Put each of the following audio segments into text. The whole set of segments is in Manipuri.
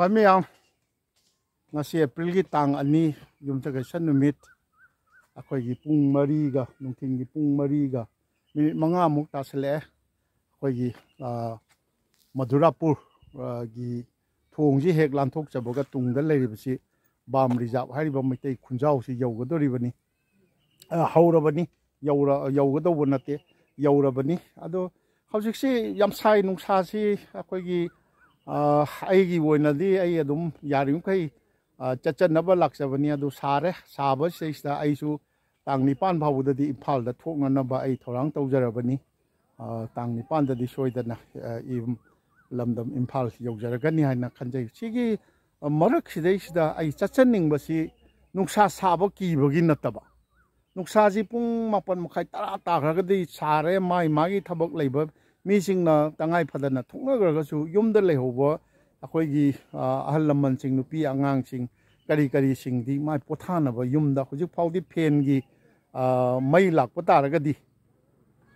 ꯈ꯭ꯋꯥꯏꯃꯌꯥꯝ ꯉꯁꯤ ꯑꯦꯄ꯭ꯔꯤꯜꯒꯤ ꯇꯥꯡ 2 ꯌꯨꯝꯁꯀꯩꯁ ꯅꯨꯃꯤꯠ ꯑꯩꯈꯣꯏꯒꯤ ꯄꯨꯡ 4ꯒ ꯅꯨꯡꯊꯤꯟꯒꯤ ꯄꯨꯡ 4ꯒ ꯃꯤꯅꯤꯠ 5ꯃꯨꯛ ꯇꯥꯁꯜꯂꯛꯑꯦ ꯑꯩꯈꯣꯏꯒꯤ ꯃꯙꯨꯔꯥꯄꯨꯔ ꯒꯤ ꯊꯣꯡꯁꯤ ꯍꯦꯛ ꯂꯥꯟꯊꯣꯛꯆꯕꯒ ꯇꯨꯡꯗ ꯂꯩꯔꯤꯕꯁꯤ ꯕꯥꯝ ꯔꯤꯖꯥꯔꯚ ꯍꯥꯏꯔꯤꯕ ꯃꯩꯇꯩ ꯈꯨꯟꯖꯥꯎꯁꯤ ꯌꯧꯒꯗꯧꯔꯤꯕꯅꯤ ꯍꯧꯔꯕꯅꯤ ꯌꯧꯒꯗꯧꯕ ꯅꯠꯇꯦ ꯌꯧꯔꯕꯅꯤ ꯑꯗꯣ ꯍꯧꯖꯤꯛꯁꯤ ꯌꯥꯝ ꯁꯥꯏ ꯅꯨꯡꯁꯥꯁꯤ ꯑꯩꯈꯣꯏꯒꯤ ꯑꯩꯒꯤ ꯑꯣꯏꯅꯗꯤ ꯑꯩ ꯑꯗꯨꯝ ꯌꯥꯔꯤꯃꯈꯩ ꯆꯠꯆꯅꯕ ꯂꯥꯛꯆꯕꯅꯤ ꯑꯗꯨ ꯁꯥꯔꯦ ꯁꯥꯕꯁꯤꯗꯩꯁꯤꯗ ꯑꯩꯁꯨ ꯇꯥꯡ 9 ꯐꯥꯎꯕꯗꯗꯤ ꯏꯝꯐꯥꯜꯗ ꯊꯣꯛꯅꯅꯕ ꯑꯩ ꯊꯧꯔꯥꯡ ꯇꯧꯖꯔꯕꯅꯤ ꯇꯥꯡ 9ꯗꯗꯤ ꯁꯣꯏꯗꯅ ꯂꯝꯗꯝ ꯏꯝꯐꯥꯜ ꯌꯧꯖꯔꯒꯅꯤ ꯍꯥꯏꯅ ꯈꯟꯖꯩ ꯁꯤꯒꯤ ꯃꯔꯛꯁꯤꯗꯩꯁꯤꯗ ꯑꯩ ꯆꯠꯆꯅꯤꯡꯕꯁꯤ ꯅꯨꯡꯁꯥ ꯁꯥꯕ ꯀꯤꯕꯒꯤ ꯅꯠꯇꯕ ꯅꯨꯡꯁꯥꯁꯤ ꯄꯨꯡ 9:30 10 ꯇꯥꯈ꯭ꯔꯒꯗꯤ ꯁꯥꯔꯦ ꯃꯥꯒꯤ ꯊꯕꯛ ꯂꯩꯕ ꯃꯤꯁꯤꯡꯅ ꯇꯉꯥꯏ ꯐꯗꯅ ꯊꯣꯛꯅꯈ꯭ꯔꯒꯁꯨ ꯌꯨꯝꯗ ꯂꯩꯍꯧꯕ ꯑꯩꯈꯣꯏꯒꯤ ꯑꯍꯜ ꯂꯃꯟꯁꯤꯡ ꯅꯨꯄꯤ ꯑꯉꯥꯡꯁꯤꯡ ꯀꯔꯤꯁꯤꯡꯗꯤ ꯃꯥꯏ ꯄꯣꯊꯥꯅꯕ ꯌꯨꯝꯗ ꯍꯧꯖꯤꯛ ꯐꯥꯎꯗꯤ ꯐꯦꯟꯒꯤ ꯃꯩ ꯂꯥꯛꯄ ꯇꯥꯔꯒꯗꯤ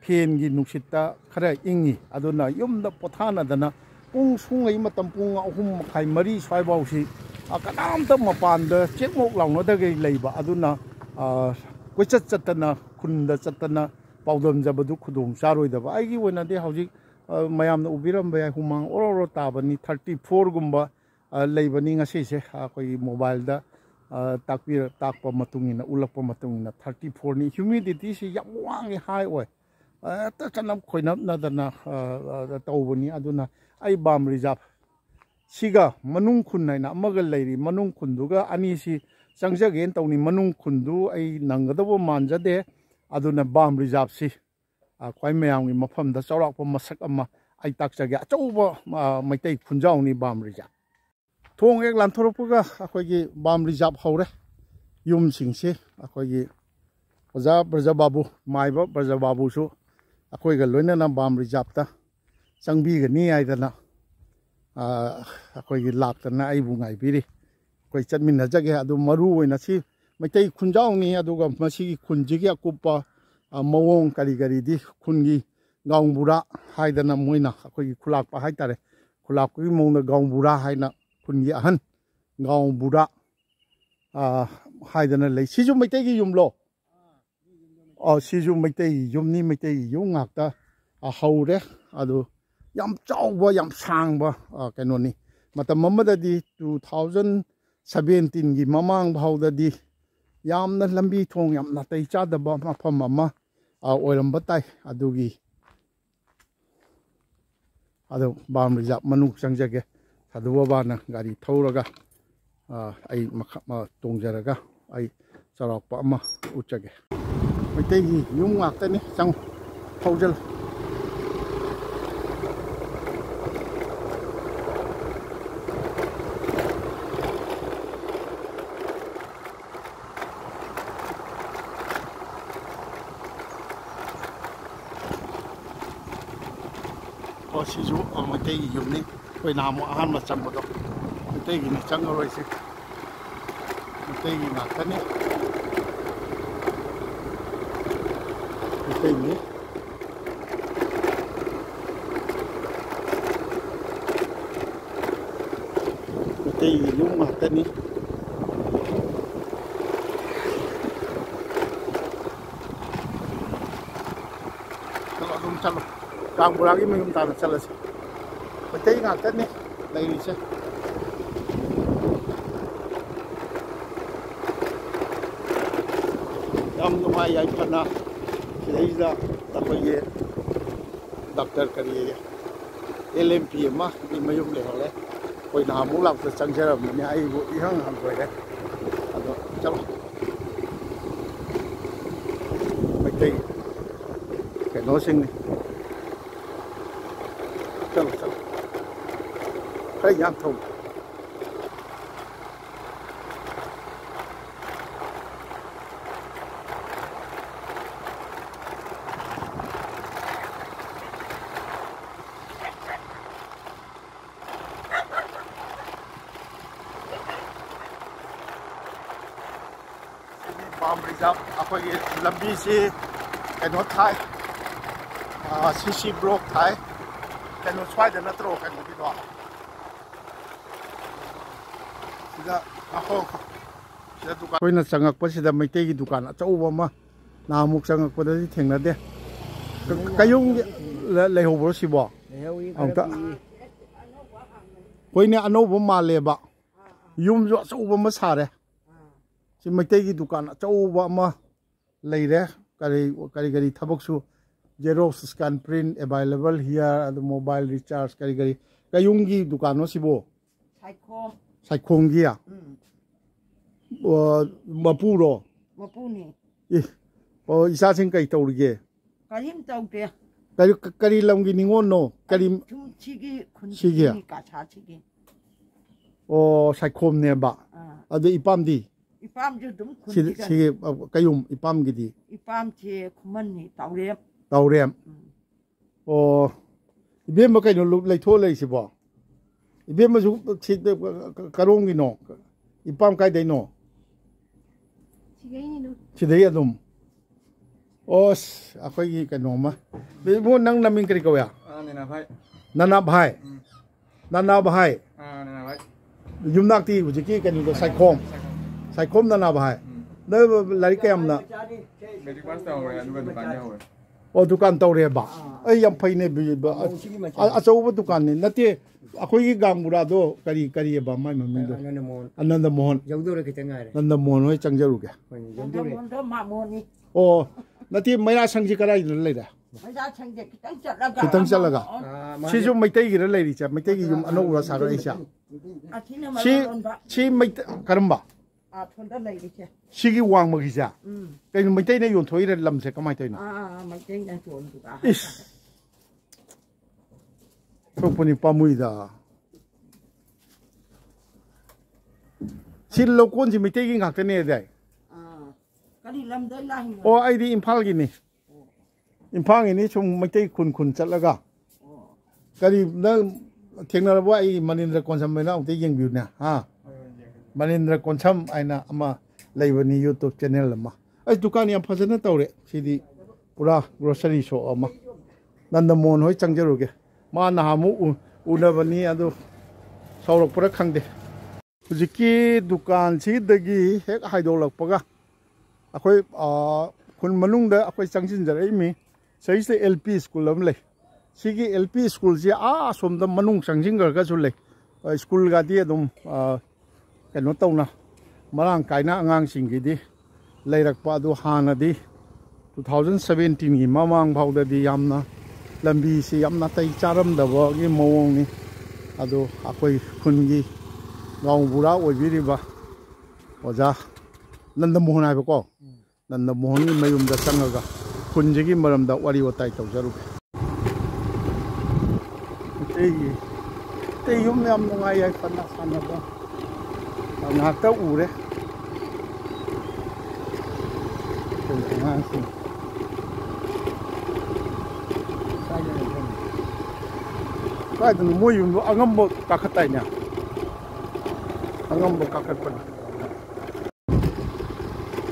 ꯐꯦꯟꯒꯤ ꯅꯨꯡꯁꯤꯠꯇ ꯈꯔ ꯏꯪꯉꯤ ꯑꯗꯨꯅ ꯌꯨꯝꯗ ꯄꯣꯊꯥꯅꯗꯅ ꯄꯨꯡ ꯁꯨꯡꯉꯩ ꯃꯇꯝ ꯄꯨꯡ 3:30 4 ꯁ꯭ꯋꯥꯏꯐꯥꯎꯁꯤ ꯀꯅꯥꯝꯇ ꯃꯄꯥꯟꯗ ꯆꯦꯛꯃꯣꯛ ꯂꯥꯎꯅꯗꯒꯩ ꯂꯩꯕ ꯑꯗꯨꯅ ꯀꯣꯏꯆꯠ ꯆꯠꯇꯅ ꯈꯨꯟꯗ ꯆꯠꯇꯅ ꯄꯥꯎꯗꯝꯖꯕꯗꯨ ꯈꯨꯗꯣꯡ ꯆꯥꯔꯣꯏꯗꯕ ꯑꯩꯒꯤ ꯑꯣꯏꯅꯗꯤ ꯍꯧꯖꯤꯛ ꯃꯌꯥꯝꯅ ꯎꯕꯤꯔꯝꯕ ꯌꯥꯏ ꯍꯨꯃꯥꯡ ꯑꯣꯔꯣ ꯇꯥꯕꯅꯤ 34ꯒꯨꯝꯕ ꯂꯩꯕꯅꯤ ꯉꯁꯤꯁꯦ ꯑꯩꯈꯣꯏꯒꯤ ꯃꯣꯕꯥꯏꯜꯗ ꯇꯥꯛꯄ ꯃꯇꯨꯡꯏꯟꯅ ꯎꯠꯂꯛꯄ ꯃꯇꯨꯡꯏꯟꯅ 34ꯅꯤ ꯍ꯭ꯌꯨꯃꯤꯗꯤꯇꯤꯁꯤ ꯌꯥꯝ ꯋꯥꯡꯉꯦ ꯍꯥꯏ ꯑꯣꯏ ꯍꯦꯛꯇ ꯆꯅꯞ ꯈꯣꯏꯅꯞꯅꯗꯅ ꯇꯧꯕꯅꯤ ꯑꯗꯨꯅ ꯑꯩ ꯕꯥꯝ ꯔꯤꯖꯥꯔꯚ ꯁꯤꯒ ꯃꯅꯨꯡ ꯈꯨꯟ ꯍꯥꯏꯅ ꯑꯃꯒ ꯂꯩꯔꯤ ꯃꯅꯨꯡ ꯈꯨꯟꯗꯨꯒ ꯑꯅꯤꯁꯤ ꯆꯪꯖꯒꯦꯅ ꯇꯧꯅꯤ ꯃꯅꯨꯡ ꯈꯨꯟꯗꯨ ꯑꯩ ꯅꯪꯒꯗꯧꯕ ꯃꯥꯟꯖꯗꯦ ꯑꯗꯨꯅ ꯕꯥꯝ ꯔꯤꯖꯥꯔꯚꯁꯤ ꯈ꯭ꯋꯥꯏ ꯃꯌꯥꯝꯒꯤ ꯃꯐꯝꯗ ꯆꯥꯎꯔꯥꯛꯄ ꯃꯁꯛ ꯑꯃ ꯑꯩ ꯇꯥꯛꯆꯒꯦ ꯑꯆꯧꯕ ꯃꯩꯇꯩ ꯈꯨꯟꯖꯥꯎꯅꯤ ꯕꯥꯝ ꯔꯤꯖꯥꯔꯚ ꯊꯣꯡ ꯍꯦꯛ ꯂꯥꯟꯊꯣꯔꯛꯄꯒ ꯑꯩꯈꯣꯏꯒꯤ ꯕꯥꯝ ꯔꯤꯖꯥꯔꯚ ꯍꯧꯔꯦ ꯌꯨꯝꯁꯤꯡꯁꯤ ꯑꯩꯈꯣꯏꯒꯤ ꯑꯣꯖꯥ ꯕ꯭ꯔꯖꯕꯥꯕꯨ ꯃꯥꯏꯕ ꯕ꯭ꯔꯖꯕꯥꯕꯨꯁꯨ ꯑꯩꯈꯣꯏꯒ ꯂꯣꯏꯅꯅ ꯕꯥꯝ ꯔꯤꯖꯥꯔꯚꯇ ꯆꯪꯕꯤꯒꯅꯤ ꯍꯥꯏꯗꯅ ꯑꯩꯈꯣꯏꯒꯤ ꯂꯥꯛꯇꯅ ꯑꯩꯕꯨ ꯉꯥꯏꯕꯤꯔꯤ ꯑꯩꯈꯣꯏ ꯆꯠꯃꯤꯟꯅꯖꯒꯦ ꯑꯗꯨ ꯃꯔꯨ ꯑꯣꯏꯅ ꯁꯤ ꯃꯩꯇꯩ ꯈꯨꯟꯖꯥꯎꯅꯤ ꯑꯗꯨꯒ ꯃꯁꯤꯒꯤ ꯈꯨꯟꯁꯤꯒꯤ ꯑꯀꯨꯞꯄ ꯃꯑꯣꯡ ꯀꯔꯤꯗꯤ ꯈꯨꯟꯒꯤ ꯒꯥꯎꯕꯨꯔꯥ ꯍꯥꯏꯗꯅ ꯃꯣꯏꯅ ꯑꯩꯈꯣꯏꯒꯤ ꯈꯨꯂꯥꯛꯄ ꯍꯥꯏꯇꯥꯔꯦ ꯈꯨꯂꯥꯛꯄꯒꯤ ꯃꯑꯣꯡꯗ ꯒꯥꯎꯕꯨꯔꯥ ꯍꯥꯏꯅ ꯈꯨꯟꯒꯤ ꯑꯍꯟ ꯒꯥꯎꯕꯨꯔꯥ ꯍꯥꯏꯗꯅ ꯂꯩ ꯁꯤꯁꯨ ꯃꯩꯇꯩꯒꯤ ꯌꯨꯝꯂꯣ ꯁꯤꯁꯨ ꯃꯩꯇꯩꯒꯤ ꯌꯨꯝꯅꯤ ꯃꯩꯇꯩꯒꯤ ꯌꯨꯝ ꯉꯥꯛꯇ ꯍꯧꯔꯦ ꯑꯗꯨ ꯌꯥꯝ ꯆꯥꯎꯕ ꯌꯥꯝ ꯁꯥꯡꯕ ꯀꯩꯅꯣꯅꯤ ꯃꯇꯝ ꯑꯃꯗꯗꯤ 2017ꯒꯤ ꯃꯃꯥꯡ ꯐꯥꯎꯗꯗꯤ ꯌꯥꯝꯅ ꯂꯝꯕꯤ ꯊꯣꯡ ꯌꯥꯝ ꯅꯥꯇꯩ ꯆꯥꯗꯕ ꯃꯐꯝ ꯑꯃ ꯑꯣꯏꯔꯝꯕ ꯇꯥꯏ ꯑꯗꯨꯒꯤ ꯑꯗꯨ ꯕꯥꯝ ꯔꯤꯖꯥꯔꯚ ꯃꯅꯨꯡ ꯆꯪꯖꯒꯦ ꯁꯥꯙꯨ ꯕꯕꯥꯅ ꯒꯥꯔꯤ ꯊꯧꯔꯒ ꯑꯩ ꯇꯣꯡꯖꯔꯒ ꯑꯩ ꯆꯥꯎꯔꯥꯛꯄ ꯑꯃ ꯎꯠꯆꯒꯦ ꯃꯩꯇꯩꯒꯤ ꯌꯨꯝ ꯉꯥꯛꯇꯅꯤ ꯆꯪꯉꯨ ꯊꯧꯖꯜꯂꯨ ꯁꯤꯁꯨ ꯃꯩꯇꯩꯒꯤ ꯌꯨꯝꯅꯤ ꯑꯩꯈꯣꯏ ꯅꯍꯥꯟꯃꯨꯛ ꯑꯍꯥꯟꯕ ꯆꯪꯕꯗꯣ ꯃꯩꯇꯩꯒꯤꯅꯤ ꯆꯪꯉꯔꯣꯏꯁꯤ ꯃꯩꯇꯩꯒꯤ ꯉꯥꯛꯇꯅꯤ ꯃꯩꯇꯩꯒꯤ ꯌꯨꯝ ꯉꯥꯛꯇꯅꯤ ꯆꯠꯂꯣ ꯑꯗꯨꯝ ꯆꯠꯂꯣ ꯒꯥꯡꯕꯨꯔꯥꯒꯤ ꯃꯌꯨꯝ ꯇꯥꯅ ꯆꯠꯂꯁꯤ ꯃꯩꯇꯩ ꯉꯥꯛꯇꯅꯤ ꯂꯩꯔꯤꯁꯦ ꯌꯥꯝ ꯅꯨꯡꯉꯥꯏ ꯌꯥꯏꯐꯅ ꯁꯤꯗꯩꯁꯤꯗ ꯑꯩꯈꯣꯏꯒꯤ ꯗꯥꯛꯇꯔ LMP ꯑꯃꯒꯤ ꯃꯌꯨꯝ ꯂꯩꯍꯧꯔꯦ ꯑꯩꯈꯣꯏ ꯅꯍꯥꯟꯃꯨꯛ ꯂꯥꯛꯄꯗ ꯆꯪꯖꯔꯝꯕꯅꯤ ꯑꯩꯕꯨ ꯏꯍꯪ ꯍꯪꯒꯣꯏꯔꯦ ꯑꯗꯣ ꯆꯠꯂꯣ ꯃꯩꯇꯩ ꯀꯩꯅꯣꯁꯤꯡꯅꯤ चलो चलो कहीं यहाँ थो बाम रिजर्व अखोई लंबी से कनो थाई सीसी ब्लॉक थाई कनो स्वाद नत्रो कनो sida sida dukan koina changakpa sida maitei gi dukan achauba ma namuk changakpa da thengnade kayung leihobro sibo amta koine anobo maleba yum jo achauba ma sare si maitei gi dukan achauba ma leire kari thabaksu Xerox scan print available here the mobile recharge kari kayungi dukano sibo saikhom gi ya mapuro mapuni o isa sing kai tawrige karim tawte kari lamgi ningon no kari chigi chigi ka cha chigi o saikhom ne ba ade ipamdi ipam ju dum khun sige kayum ipam gi di ipam che khuman ni tawrem tawrem o ibem ma kaino lei tho lei sibo ibem ma ju karong gi no ipam kai dei no sidai adum os akhoi gi kaino ma be mo nang naming kari kawya nana bhai nana bhai yumnak ti hujiki kaino saikhom nana bhai na lari kayam na o dukan tawre ba ai yam phaine bi achauba dukan ni nate akhoi gi gangbura do kari ba mai mami do ananda mohon jawdore kitanga ananda mohon hoi changjaru ge jawdore ma moni o nate maira sangji karai leida maira sangje kitang chalaga si ju maitai gi leiri cha maitai gi yum anora sa ra isa si mai karamba thonda leiri cha sigi wang ma gi cha kai maitai ne yon thoi re lam se kamai toina maitai na thon du ka is thopuni pamuida sil lokon ji maitai gi ngak ne dai kari lam dai la hin o ai di imphal gi ni imphal gi ni chum maitai khun chalaga kari na thengna ba ai manindra konsam na te yeng biu na ha manindra konsam aina ama leibani youtube channel ama ai dukan yam phajana tawre sidi pura grocery shop ama nandamon hoi changjaruge ma na hamu unabani adu saurok pura khangde hujiki dukan si dagi hek haidolakpaga akhoi khun manungda akhoi changjin jarai mi saise lp school am le sigi lp school ji somda manung changjing ga chu le school ga di adum kano tawna marang kaina angang singi di leirakpa adu hana di 2017 gi mamang phawda di yamna lambi si yamna tai charam da ba gi mawong ni adu akhoi khun gi gaung bura oibiri ba oja nandamohon hai ba ko nandamohon ni mayum da changaga khun ji gi maram da wari watai tawjaru te yum yam nungai ai panna sana ba ngakta ure kai dan mo yum angam bo kakhatai nya angam bo kakhat pan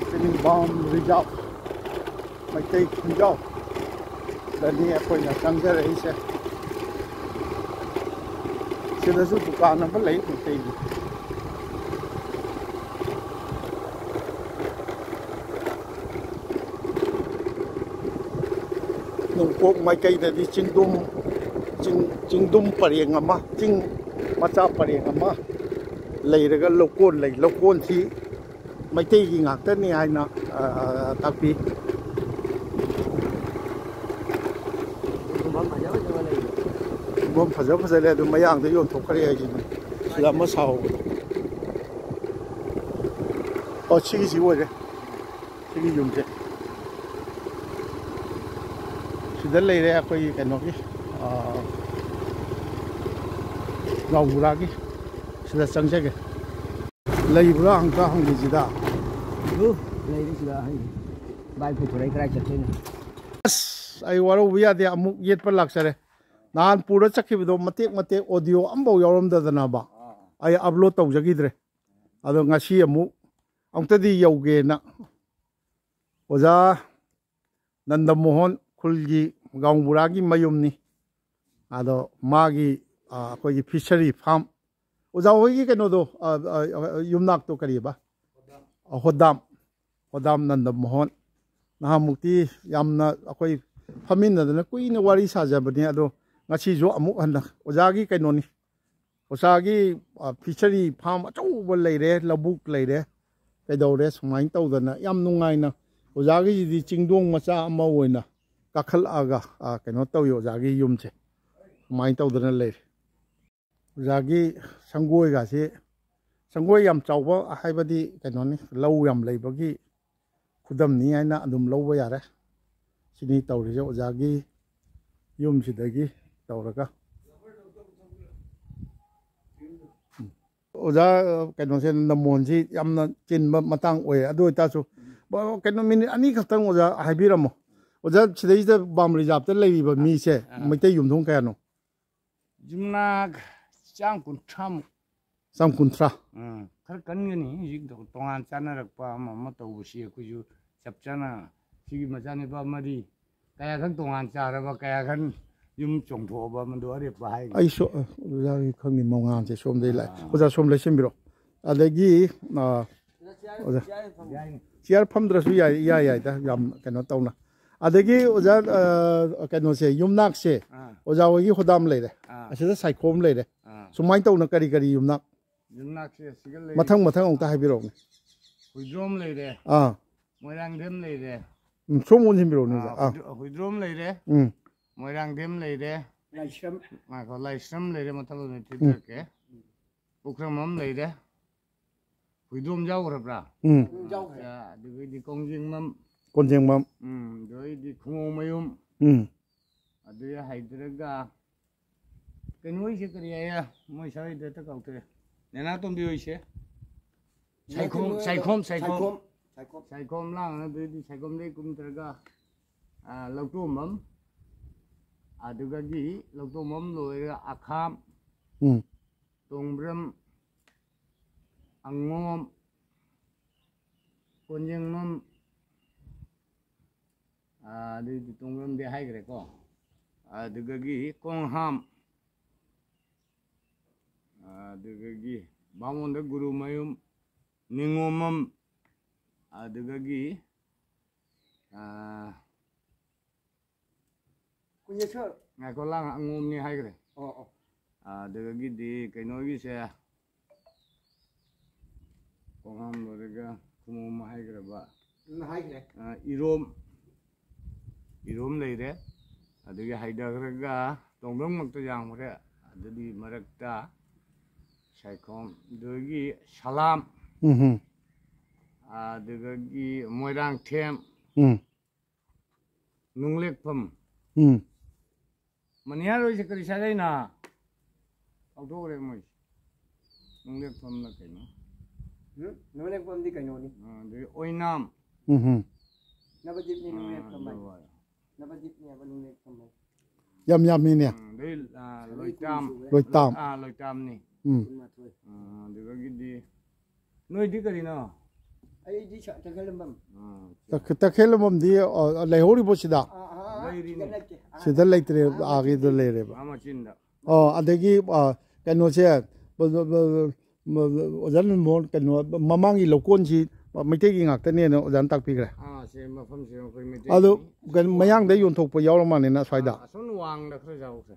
sini bam rijau mai tei khunjau dan ni apoi na sangja rei se sida su dukan na lei tei nungkok mai kai da di chingdum pareng ama ching macha pareng ama leiraga lokon thi maitei gi ngakta ni haina tapi bom faja le du mayang de yon thokare ai gi sila ma saw o chigi ji wo de chigi yum de sida leire akoi kano gi ngawuragi sida changjage leibra angka hangi jida leiri sida hai bai phu thurai krai chathene ai waro wiya de amuk yet pa laksare nan pura chakhibido matek audio ambo yorom da dana ba ai upload tawjagidre ado ngasi amu amtadi yauge na oja nandamohon khulgi gaungburagi mayumni ado magi akogi fishery farm ꯑꯣꯖꯥ ꯍꯣꯏꯒꯤ ꯀꯩꯅꯣꯗꯣ ꯌꯨꯝꯅꯥꯛꯇꯣ ꯀꯔꯤꯕ ꯍꯣꯗꯥꯝ ꯅꯟꯗ ꯃꯣꯍꯣꯟ ꯅꯍꯥꯟꯃꯨꯛꯇꯤ ꯌꯥꯝꯅ ꯑꯩꯈꯣꯏ ꯐꯝꯃꯤꯟꯅꯗꯅ ꯀꯨꯏꯅ ꯋꯥꯔꯤ ꯁꯥꯖꯕꯅꯤ ꯑꯗꯣ ꯉꯁꯤꯁꯨ ꯑꯃꯨꯛ ꯍꯟꯅ ꯑꯣꯖꯥꯒꯤ ꯀꯩꯅꯣꯅꯤ ꯑꯣꯖꯥꯒꯤ ꯐꯤꯁꯔꯤ ꯐꯥꯝ ꯑꯆꯧꯕ ꯂꯩꯔꯦ ꯂꯧꯕꯨꯛ ꯂꯩꯔꯦ ꯀꯩꯗꯧꯔꯦ ꯁꯨꯃꯥꯏꯅ ꯇꯧꯗꯅ ꯌꯥꯝ ꯅꯨꯡꯉꯥꯏꯅ ꯑꯣꯖꯥꯒꯤꯁꯤꯗꯤ ꯆꯤꯡꯗꯣꯡ ꯃꯆꯥ ꯑꯃ ꯑꯣꯏꯅ ꯀꯥꯈꯠꯂꯛꯑꯒ ꯀꯩꯅꯣ ꯇꯧꯏ ꯑꯣꯖꯥꯒꯤ ꯌꯨꯝꯁꯦ ꯁꯨꯃꯥꯏꯅ ꯇꯧꯗꯅ ꯂꯩꯔꯦ ꯑꯣꯖꯥꯒꯤ ꯁꯪꯒꯣꯏꯒꯁꯤ ꯁꯪꯒꯣꯏ ꯌꯥꯝ ꯆꯥꯎꯕ ꯍꯥꯏꯕꯗꯤ ꯀꯩꯅꯣꯅꯤ ꯂꯧ ꯌꯥꯝ ꯂꯩꯕꯒꯤ ꯈꯨꯗꯝꯅꯤ ꯍꯥꯏꯅ ꯑꯗꯨꯝ ꯂꯧꯕ ꯌꯥꯔꯦ ꯁꯤꯅꯤ ꯇꯧꯔꯤꯁꯦ ꯑꯣꯖꯥꯒꯤ ꯌꯨꯝꯁꯤꯗꯒꯤ ꯇꯧꯔꯒ ꯑꯣꯖꯥ ꯀꯩꯅꯣꯁꯦ ꯅꯃꯣꯟꯁꯤ ꯌꯥꯝꯅ ꯆꯤꯟꯕ ꯃꯇꯥꯡ ꯑꯣꯏꯌꯦ ꯑꯗꯨ ꯑꯣꯏꯇꯥꯔꯁꯨ ꯀꯩꯅꯣ ꯃꯤꯅꯤꯠ ꯑꯅꯤ ꯈꯛꯇꯪ ꯑꯣꯖꯥ ꯍꯥꯏꯕꯤꯔꯝꯃꯣ ꯑꯣꯖꯥ ꯁꯤꯗꯩꯁꯤꯗ ꯕꯥꯝ ꯔꯤꯖꯥꯕꯇ ꯂꯩꯔꯤꯕ ꯃꯤꯁꯦ ꯃꯩꯇꯩ ꯌꯨꯝꯊꯣꯡ ꯀꯌꯥꯅꯣ ꯌꯨꯝꯅꯥꯛ ꯆꯥꯝ ꯀꯨꯟꯊ꯭ꯔꯥꯃꯨꯛ ꯆꯥꯝ ꯀꯨꯟꯊ꯭ꯔꯥ ꯈꯔ ꯀꯟꯒꯅꯤ ꯍꯧꯖꯤꯛ ꯇꯣꯉꯥꯟ ꯆꯥꯅꯔꯛꯄ ꯑꯃ ꯇꯧꯕꯁꯤ ꯑꯩꯈꯣꯏꯁꯨ ꯆꯞ ꯆꯥꯅ ꯁꯤꯒꯤ ꯃꯆꯥꯅꯤꯄꯥ ꯃꯔꯤ ꯀꯌꯥ ꯈꯪ ꯇꯣꯉꯥꯟ ꯆꯥꯔꯕ ꯀꯌꯥ ꯈꯪ ꯌꯨꯝ ꯆꯣꯡꯊꯣꯛꯑꯕ ꯃꯗꯨ ꯑꯔꯦꯞꯄ ꯍꯥꯏꯒꯅꯤ ꯑꯩꯁꯨ ꯑꯣꯖꯥꯒꯤ ꯈꯪꯉꯤ ꯃꯉꯥꯟꯁꯦ ꯁꯣꯝꯗꯩ ꯂꯥꯛꯑꯦ ꯑꯣꯖꯥ ꯁꯣꯝ ꯂꯩꯁꯤꯟꯕꯤꯔꯣ ꯑꯗꯒꯤ ꯑꯣꯖꯥ ꯆꯤꯌꯥꯔ ꯐꯝꯗ꯭ꯔꯁꯨ ꯌꯥꯏꯗ ꯌꯥꯝ ꯀꯩꯅꯣ ꯇꯧꯅ ꯑꯗꯒꯤ ꯑꯣꯖꯥ ꯀꯩꯅꯣꯁꯦ ꯌꯨꯝꯅꯥꯛꯁꯦ ꯑꯣꯖꯥ ꯍꯣꯏꯒꯤ ꯍꯣꯗꯥꯝ ꯂꯩꯔꯦ ꯑꯁꯤꯗ ꯁꯥꯏꯈꯣꯝ ꯂꯩꯔꯦ ꯁꯨꯃꯥꯏꯅ ꯇꯧꯅ ꯀꯔꯤ ꯌꯨꯝꯅꯥꯛ ꯌꯨꯝꯅꯥꯛꯁꯦ ꯁꯤꯒ ꯂꯩ ꯃꯊꯪ ꯑꯃꯨꯛꯇ ꯍꯥꯏꯕꯤꯔꯛꯎꯅꯦ ꯍꯨꯏꯗ꯭ꯔꯣꯝ ꯂꯩꯔꯦ ꯃꯣꯏꯔꯥꯡꯊꯦꯝ ꯂꯩꯔꯦ ꯁꯣꯝ ꯑꯣꯟꯁꯤꯟꯕꯤꯔꯛꯎꯅꯦ ꯑꯣꯖꯥ ꯍꯨꯏꯗ꯭ꯔꯣꯝ ꯂꯩꯔꯦ ꯃꯣꯏꯔꯥꯡꯊꯦꯝ ꯂꯩꯔꯦ ꯂꯥꯏꯁ꯭ꯔꯝ ꯂꯩꯔꯦ ꯃꯊꯪ ꯑꯣꯏꯅ ꯊꯤꯗꯔꯛꯀꯦ ꯄꯨꯈ꯭ꯔꯝꯕꯝ ꯂꯩꯔꯦ ꯍꯨꯏꯗ꯭ꯔꯣꯝ ꯌꯥꯎꯈ꯭ꯔꯕ꯭ꯔꯥ ꯑꯗꯨꯒꯩꯗꯤ ꯀꯣꯡꯖꯤꯡꯕꯝ ꯑꯗꯨꯒꯩꯗꯤ ꯈꯨꯡꯉꯣꯃꯌꯨꯝ ꯑꯗꯨ ꯍꯥꯏꯗꯔꯒ ꯀꯩꯅꯣꯒꯤꯁꯦ ꯀꯔꯤ ꯍꯥꯏꯌꯦ ꯃꯣꯏ ꯁ꯭ꯋꯥꯏꯗ ꯍꯦꯛꯇ ꯀꯥꯎꯊꯣꯛꯑꯦ ꯅꯦꯅꯥꯇꯣꯝꯕꯤ ꯍꯣꯏꯁꯦ ꯁꯥꯏꯈꯣꯝ ꯂꯥꯡꯅ ꯑꯗꯨꯗꯤ ꯁꯥꯏꯈꯣꯝꯗꯒꯤ ꯀꯨꯝꯊꯔꯒ ꯂꯧꯇꯣꯝꯕꯝ ꯑꯗꯨꯒꯗꯤ ꯂꯧꯇꯣꯝꯕꯝ ꯂꯣꯏꯔꯒ ꯑꯈꯥꯝ ꯇꯣꯡꯕ꯭ꯔꯝ ꯑꯉꯣꯝ ꯀꯣꯟꯖꯦꯡꯃꯝ ꯑꯗꯨꯗꯤ ꯇꯣꯡꯕ꯭ꯔꯝꯗꯤ ꯍꯥꯏꯈ꯭ꯔꯦꯀꯣ ꯑꯗꯨꯒꯒꯤ ꯀꯣꯡꯍꯥꯝ ꯑꯗꯨꯒꯒꯤ ꯕꯥꯃꯣꯟꯗ ꯒꯨꯔꯨꯃꯌꯨꯝ ꯅꯤꯉꯣꯃꯝ ꯑꯗꯨꯒꯒꯤ ꯉꯥꯏꯈꯣ ꯂꯥꯡ ꯑꯉꯣꯝꯅꯤ ꯍꯥꯏꯈ꯭ꯔꯦ ꯑꯗꯨꯗꯒꯤꯗꯤ ꯀꯩꯅꯣꯒꯤꯁꯦ ꯀꯣꯡꯍꯥꯝ ꯂꯣꯏꯔꯒ ꯈꯨꯃꯣꯝ ꯍꯥꯏꯈ꯭ꯔꯕ ꯏꯔꯣꯝ ꯂꯩꯔꯦ ꯑꯗꯒꯤ ꯍꯥꯏꯊꯈ꯭ꯔꯒ ꯇꯣꯡꯕ꯭ꯔꯝꯃꯛꯇ ꯌꯥꯝꯈ꯭ꯔꯦ ꯑꯗꯨꯗꯤ ꯃꯔꯛꯇ ꯁꯥꯏꯈꯣꯝ ꯑꯗꯨꯗꯒꯤ ꯁꯂꯥꯝ ꯑꯗꯨꯗꯒꯤ ꯃꯣꯏꯔꯥꯡꯊꯦꯝ ꯅꯨꯡꯂꯦꯛꯐꯝ ꯃꯅꯤꯍꯥꯔ ꯀꯔꯤ ꯁꯥꯒꯩꯅ ꯀꯥꯎꯊꯣꯛꯈ꯭ꯔꯦ ꯃꯣꯏꯁꯦ ꯅꯨꯡꯂꯦꯛꯐꯝꯅ ꯀꯩꯅꯣ ꯅꯨꯡꯂꯦꯛꯐꯝꯗꯤ ꯀꯩꯅꯣꯅꯤ ꯑꯗꯒꯤ ꯑꯣꯏꯅꯥꯝ ꯅꯕꯗꯤꯞꯅꯤ ꯅꯨꯡꯂꯦꯛꯐꯝ ꯅꯕꯗꯤꯞꯅꯤ ꯍꯥꯏꯕ ꯅꯨꯡꯂꯦꯛꯐꯝ ꯌꯥꯝ ꯌꯥꯝꯃꯤꯅꯦ ꯂꯣꯏꯇꯥꯝꯅꯤ ꯑꯗꯨꯗꯒꯤꯗꯤ ꯅꯣꯏꯗꯤ ꯀꯔꯤꯅꯣ ꯑꯩꯗꯤ ꯇꯈꯦꯜꯂꯝꯕꯝ ꯇꯈꯦꯜꯂꯝꯕꯝꯗꯤ ꯂꯩꯍꯧꯔꯤꯕꯣ ꯁꯤꯗ ꯁꯤꯗ ꯂꯩꯇ꯭ꯔꯦ ꯑꯥꯒꯤꯗ ꯂꯩꯔꯦꯕ ꯑꯗꯒꯤ ꯀꯩꯅꯣꯁꯦ ꯑꯣꯖꯥ ꯅꯟꯃꯣꯍꯟ ꯀꯩꯅꯣ ꯃꯃꯥꯡꯒꯤ ꯂꯧꯀꯣꯟꯁꯤ ꯃꯩꯇꯩꯒꯤ ꯉꯥꯛꯇꯅꯦꯅ ꯑꯣꯖꯥꯅ ꯇꯥꯛꯄꯤꯈ꯭ꯔꯦ ꯑꯗꯨ ꯃꯌꯥꯡꯗ ꯌꯣꯟꯊꯣꯛꯄ ꯌꯥꯎꯔ ꯃꯥꯜꯂꯦꯅ ꯁ꯭ꯋꯥꯏꯗ ꯑꯁꯣꯝ ꯋꯥꯡꯗ ꯈꯔ ꯌꯥꯎꯈ꯭ꯔꯦ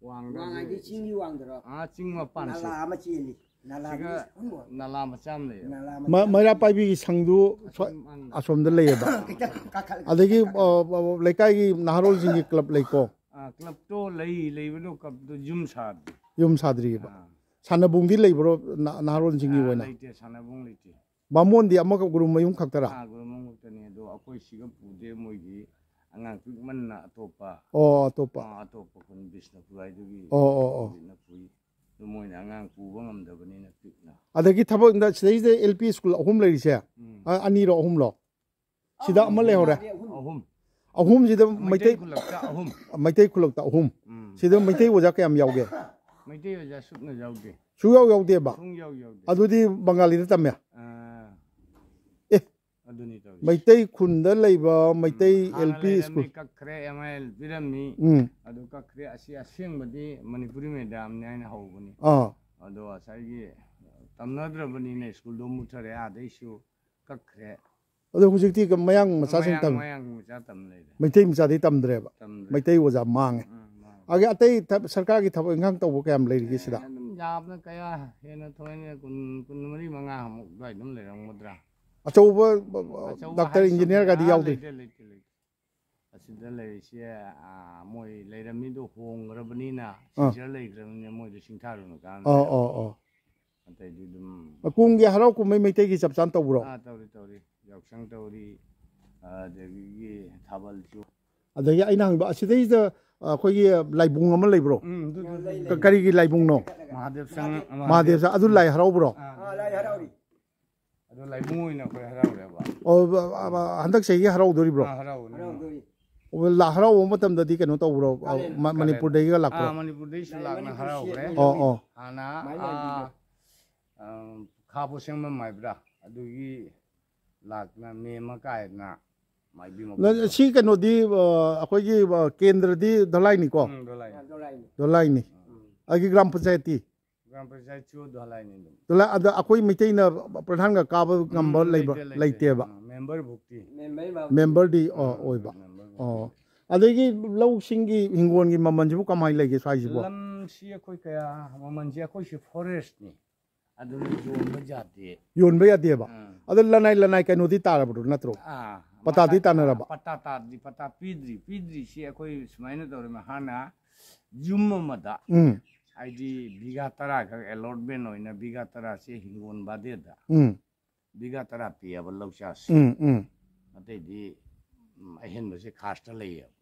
ꯋꯥꯡ ꯍꯥꯏꯗꯤ ꯆꯤꯡꯒꯤ ꯋꯥꯡꯗꯔꯣ ꯆꯤꯡ ꯃꯄꯥꯟꯁꯦ ꯅꯂꯥ ꯑꯃ ꯆꯦꯜꯂꯤ ꯅꯂꯥ ꯃꯆꯥ ꯑꯃ ꯂꯩꯌꯦ ꯃꯩꯔꯥ ꯄꯥꯏꯕꯤꯒꯤ ꯁꯪꯗꯨ ꯑꯁꯣꯝꯗ ꯂꯩꯌꯦꯕ ꯑꯗꯒꯤ ꯂꯩꯀꯥꯏꯒꯤ ꯅꯍꯥꯔꯣꯜꯁꯤꯡꯒꯤ ꯀ꯭ꯂꯕ ꯂꯩꯀꯣ ꯀ꯭ꯂꯕꯇꯣ ꯂꯩꯕꯗꯣ ꯀ꯭ꯂꯕꯇꯣ ꯌꯨꯝ ꯁꯥꯗ꯭ꯔꯤꯑꯕ ꯁꯥꯟꯅꯕꯨꯡꯗꯤ ꯂꯩꯕ꯭ꯔꯣ ꯅꯍꯥꯔꯣꯜꯁꯤꯡꯒꯤ ꯑꯣꯏꯅ ꯂꯩꯇꯦ ꯁꯥꯟꯅꯕꯨꯡ ꯂꯩꯇꯦ ꯕꯥꯃꯣꯟꯗꯤ ꯑꯃꯈꯛ ꯒꯨꯔꯨꯃꯌꯨꯝ ꯈꯛꯇꯔꯥ ꯒꯨꯔꯨꯃꯌꯨꯝ ꯈꯛꯇꯅꯤ ꯑꯗꯣ ꯑꯩꯈꯣꯏ ꯁꯤꯒ ꯄꯨꯗꯦ ꯃꯣꯏꯒꯤ ꯑꯉꯥꯡ ꯄꯤꯛꯃꯟꯅ ꯑꯇꯣꯞꯄ ꯈꯨꯟ ꯕꯤꯁꯅꯨꯄꯨꯔ ꯍꯥꯏꯗꯨꯒꯤ ꯄꯨꯏ ꯑꯗꯨ ꯃꯣꯏꯅ ꯑꯉꯥꯡ ꯄꯨꯕ ꯉꯝꯗꯕꯅꯤꯅ ꯄꯤꯛꯅ ꯑꯗꯒꯤ ꯊꯕꯛ ꯁꯤꯗꯩꯁꯤꯗ LP ꯁ꯭ꯀꯨꯜ 3 ꯂꯩꯔꯤꯁꯦ ꯑꯅꯤꯔꯣ ꯑꯍꯨꯝꯂꯣ ꯁꯤꯗ ꯑꯃ ꯂꯩꯍꯧꯔꯦ ꯑꯍꯨꯝꯁꯤꯗ ꯃꯩꯇꯩ ꯈꯨꯜꯂꯛꯇ 3 ꯁꯤꯗ ꯃꯩꯇꯩ ꯑꯣꯖꯥ ꯀꯌꯥꯝ ꯌꯥꯎꯒꯦ ꯃꯩꯇꯩ ꯑꯣꯖꯥ ꯁꯨꯛꯅ ꯌꯥꯎꯗꯦ ꯁꯨꯡꯌꯥꯎ ꯌꯥꯎꯗꯦꯕ ꯑꯗꯨꯗꯤ ꯕꯪꯒꯥꯂꯤꯗ ꯇꯝꯃꯦ ꯃꯩꯇꯩ ꯈꯨꯟꯗ ꯂꯩꯕ ꯃꯩꯇꯩ LP ꯁ꯭ꯀꯨꯜ ꯀꯛꯈ꯭ꯔꯦ MIL ꯄꯤꯔꯝꯃꯤ ꯑꯗꯨ ꯀꯛꯈ꯭ꯔꯦ ꯑꯁꯤ ꯑꯁꯦꯡꯕꯗꯤ ꯃꯅꯤꯄꯨꯔꯤ ꯃꯦꯗꯥꯝꯅꯤ ꯍꯥꯏꯅ ꯍꯧꯕꯅꯤ ꯑꯗꯣ ꯉꯁꯥꯏꯒꯤ ꯇꯝꯅꯗ꯭ꯔꯕꯅꯤꯅ ꯁ꯭ꯀꯨꯜꯗꯣ ꯃꯨꯠꯊꯔꯦ ꯑꯥꯗꯩꯁꯨ ꯀꯛꯈ꯭ꯔꯦ ꯑꯗꯣ ꯍꯧꯖꯤꯛꯇꯤ ꯃꯌꯥꯡ ꯃꯆꯥꯁꯤꯡ ꯇꯝ ꯃꯌꯥꯡ ꯃꯆꯥ ꯇꯝ ꯂꯩꯔꯦ ꯃꯩꯇꯩ ꯃꯆꯥꯗꯤ ꯇꯝꯗ꯭ꯔꯦꯕ ꯇꯝꯗ꯭ꯔꯦ ꯃꯩꯇꯩ ꯑꯣꯖꯥ ꯃꯥꯡꯉꯦ ꯑꯗꯒꯤ ꯑꯇꯩ ꯁꯔꯀꯥꯔꯒꯤ ꯊꯕꯛ ꯏꯪꯈꯥꯡ ꯇꯧꯕ ꯀꯌꯥꯝ ꯂꯩꯔꯤꯒꯦ ꯁꯤꯗ ꯑꯗꯨꯝ ꯌꯥꯕꯅ ꯀꯌꯥ ꯍꯦꯟꯅ ꯊꯣꯛꯑꯦꯅꯦ 24-25 ꯑꯗꯨꯋꯥꯏ ꯑꯗꯨꯝ ꯂꯩꯔꯝꯒꯗ꯭ꯔꯥ ꯑꯆꯧꯕ ꯑꯆꯧꯕ ꯗꯥꯛꯇꯔ ꯏꯟꯖꯤꯅꯤꯌꯔꯒꯗꯤ ꯌꯥꯎꯗ꯭ꯔꯤ ꯂꯩꯇꯦ ꯑꯁꯤꯗ ꯂꯩꯔꯤꯁꯦ ꯃꯣꯏ ꯂꯩꯔꯝꯃꯤꯗꯣ ꯍꯣꯡꯈ꯭ꯔꯕꯅꯤꯅ ꯁꯤꯟꯁꯤꯌꯔ ꯂꯩꯈ꯭ꯔꯕꯅꯤꯅ ꯃꯣꯏꯗꯣ ꯁꯤꯡꯊꯥꯔꯨꯅ ꯀꯥꯟꯗ ꯑꯇꯩꯗꯤ ꯑꯗꯨꯝ ꯀꯨꯝꯒꯤ ꯍꯔꯥꯎ ꯀꯨꯝꯍꯩ ꯃꯩꯇꯩꯒꯤ ꯆꯞ ꯆꯥꯅ ꯇꯧꯕ꯭ꯔꯣ ꯇꯧꯔꯤ ꯌꯥꯎꯁꯪ ꯇꯧꯔꯤ ꯑꯗꯒꯤ ꯊꯥꯕꯜꯁꯨ ꯑꯗꯒꯤ ꯑꯩꯅ ꯍꯪꯕ ꯑꯁꯤꯗꯩꯁꯤꯗ ꯑꯩꯈꯣꯏꯒꯤ ꯂꯥꯏꯕꯨꯡ ꯑꯃ ꯂꯩꯕ꯭ꯔꯣ ꯀꯔꯤꯒꯤ ꯂꯥꯏꯕꯨꯡꯅꯣ ꯃꯍꯥꯗꯦꯕ ꯑꯗꯨ ꯂꯥꯏ ꯍꯔꯥꯎꯕ꯭ꯔꯣ ꯂꯥꯏ ꯍꯔꯥꯎꯔꯤ ꯑꯗꯨ ꯂꯥꯏꯕꯨꯡ ꯑꯣꯏꯅ ꯑꯩꯈꯣꯏ ꯍꯔꯥꯎꯔꯦꯕ ꯍꯟꯗꯛ ꯆꯍꯤꯒꯤ ꯍꯔꯥꯎꯗꯣꯔꯤꯕ꯭ꯔꯣ ꯍꯔꯥꯎꯔꯤ ꯍꯔꯥꯎꯕ ꯃꯇꯝꯗꯗꯤ ꯀꯩꯅꯣ ꯇꯧꯕ꯭ꯔꯣ ꯃꯅꯤꯄꯨꯔꯗꯒꯤꯒ ꯂꯥꯛꯄ꯭ꯔꯣ ꯃꯅꯤꯄꯨꯔꯗꯩꯁꯨ ꯂꯥꯛꯅ ꯍꯔꯥꯎꯈ꯭ꯔꯦ ꯍꯥꯟꯅ ꯈꯥ ꯄꯣꯁꯦꯡꯕꯝ ꯍꯥꯏꯕ꯭ꯔꯥ ꯑꯗꯨꯒꯤ ꯂꯥꯛꯅ ꯃꯦꯝꯃ ꯀꯥꯏꯗꯅ ꯁꯤ ꯀꯩꯅꯣꯗꯤ ꯑꯩꯈꯣꯏꯒꯤ ꯀꯦꯟꯗ꯭ꯔꯗꯤ ꯙꯂꯥꯏꯅꯤꯀꯣ ꯙꯂꯥꯏꯅꯤ ꯑꯩꯒꯤ ꯒ꯭ꯔꯥꯝ ꯄꯟꯆꯥꯌꯦꯠꯇꯤ ꯒ꯭ꯔꯥꯝ ꯄꯟꯆꯥꯌꯦꯠꯁꯨ ꯙꯂꯥꯏꯅꯤ ꯑꯗ ꯑꯩꯈꯣꯏ ꯃꯩꯇꯩꯅ ꯄ꯭ꯔꯙꯥꯟꯒ ꯀꯥꯕ ꯉꯝꯕ ꯂꯩꯕ꯭ꯔꯥ ꯂꯩꯇꯦꯕ ꯃꯦꯝꯕꯔꯗꯤ ꯑꯣꯏꯕ ꯑꯗꯒꯤ ꯂꯧꯁꯤꯡꯒꯤ ꯍꯤꯡꯒꯣꯜꯒꯤ ꯃꯃꯜꯁꯤꯕꯨ ꯀꯃꯥꯏꯅ ꯂꯩꯒꯦ ꯁ꯭ꯋꯥꯏꯁꯤꯕꯨ ꯂꯝꯁꯤ ꯑꯩꯈꯣꯏ ꯀꯌꯥ ꯃꯃꯜꯁꯦ ꯑꯩꯈꯣꯏꯁꯤ ꯐꯣꯔꯦꯁꯅꯤ ꯑꯗꯨꯅ ꯌꯣꯟꯕ ꯌꯥꯗꯦ ꯌꯣꯟꯕ ꯌꯥꯗꯦꯕ ꯑꯗꯣ ꯂꯅꯥꯏ ꯀꯩꯅꯣꯗꯤ ꯇꯥꯔꯕ꯭ꯔꯣ ꯅꯠꯇ꯭ꯔꯣ ꯄꯇꯥꯗꯤ ꯇꯥꯟꯅꯔꯕ ꯄꯇꯥ ꯇꯥꯗ꯭ꯔꯤ ꯄꯇꯥ ꯄꯤꯗ꯭ꯔꯤꯁꯤ ꯑꯩꯈꯣꯏ ꯁꯨꯃꯥꯏꯅ ꯇꯧꯔꯤꯃꯦ ꯍꯥꯟꯅ ꯌꯨꯝ ꯑꯃꯗ ꯍꯥꯏꯗꯤ ꯕꯤघꯥ 10 ꯈꯛ ꯑꯦꯂꯣꯠꯃꯦꯟ ꯑꯣꯏꯅ ꯕꯤघꯥ 10ꯁꯦ ꯍꯤꯡꯒꯣꯜ ꯕꯥꯗꯦꯗ ꯕꯤघꯥ 10 ꯄꯤꯌꯦꯕ ꯂꯧꯆꯥꯁꯤ ꯑꯇꯩꯗꯤ ꯑꯍꯦꯟꯕꯁꯦ ꯈꯥꯁꯇ ꯂꯩꯌꯦꯕ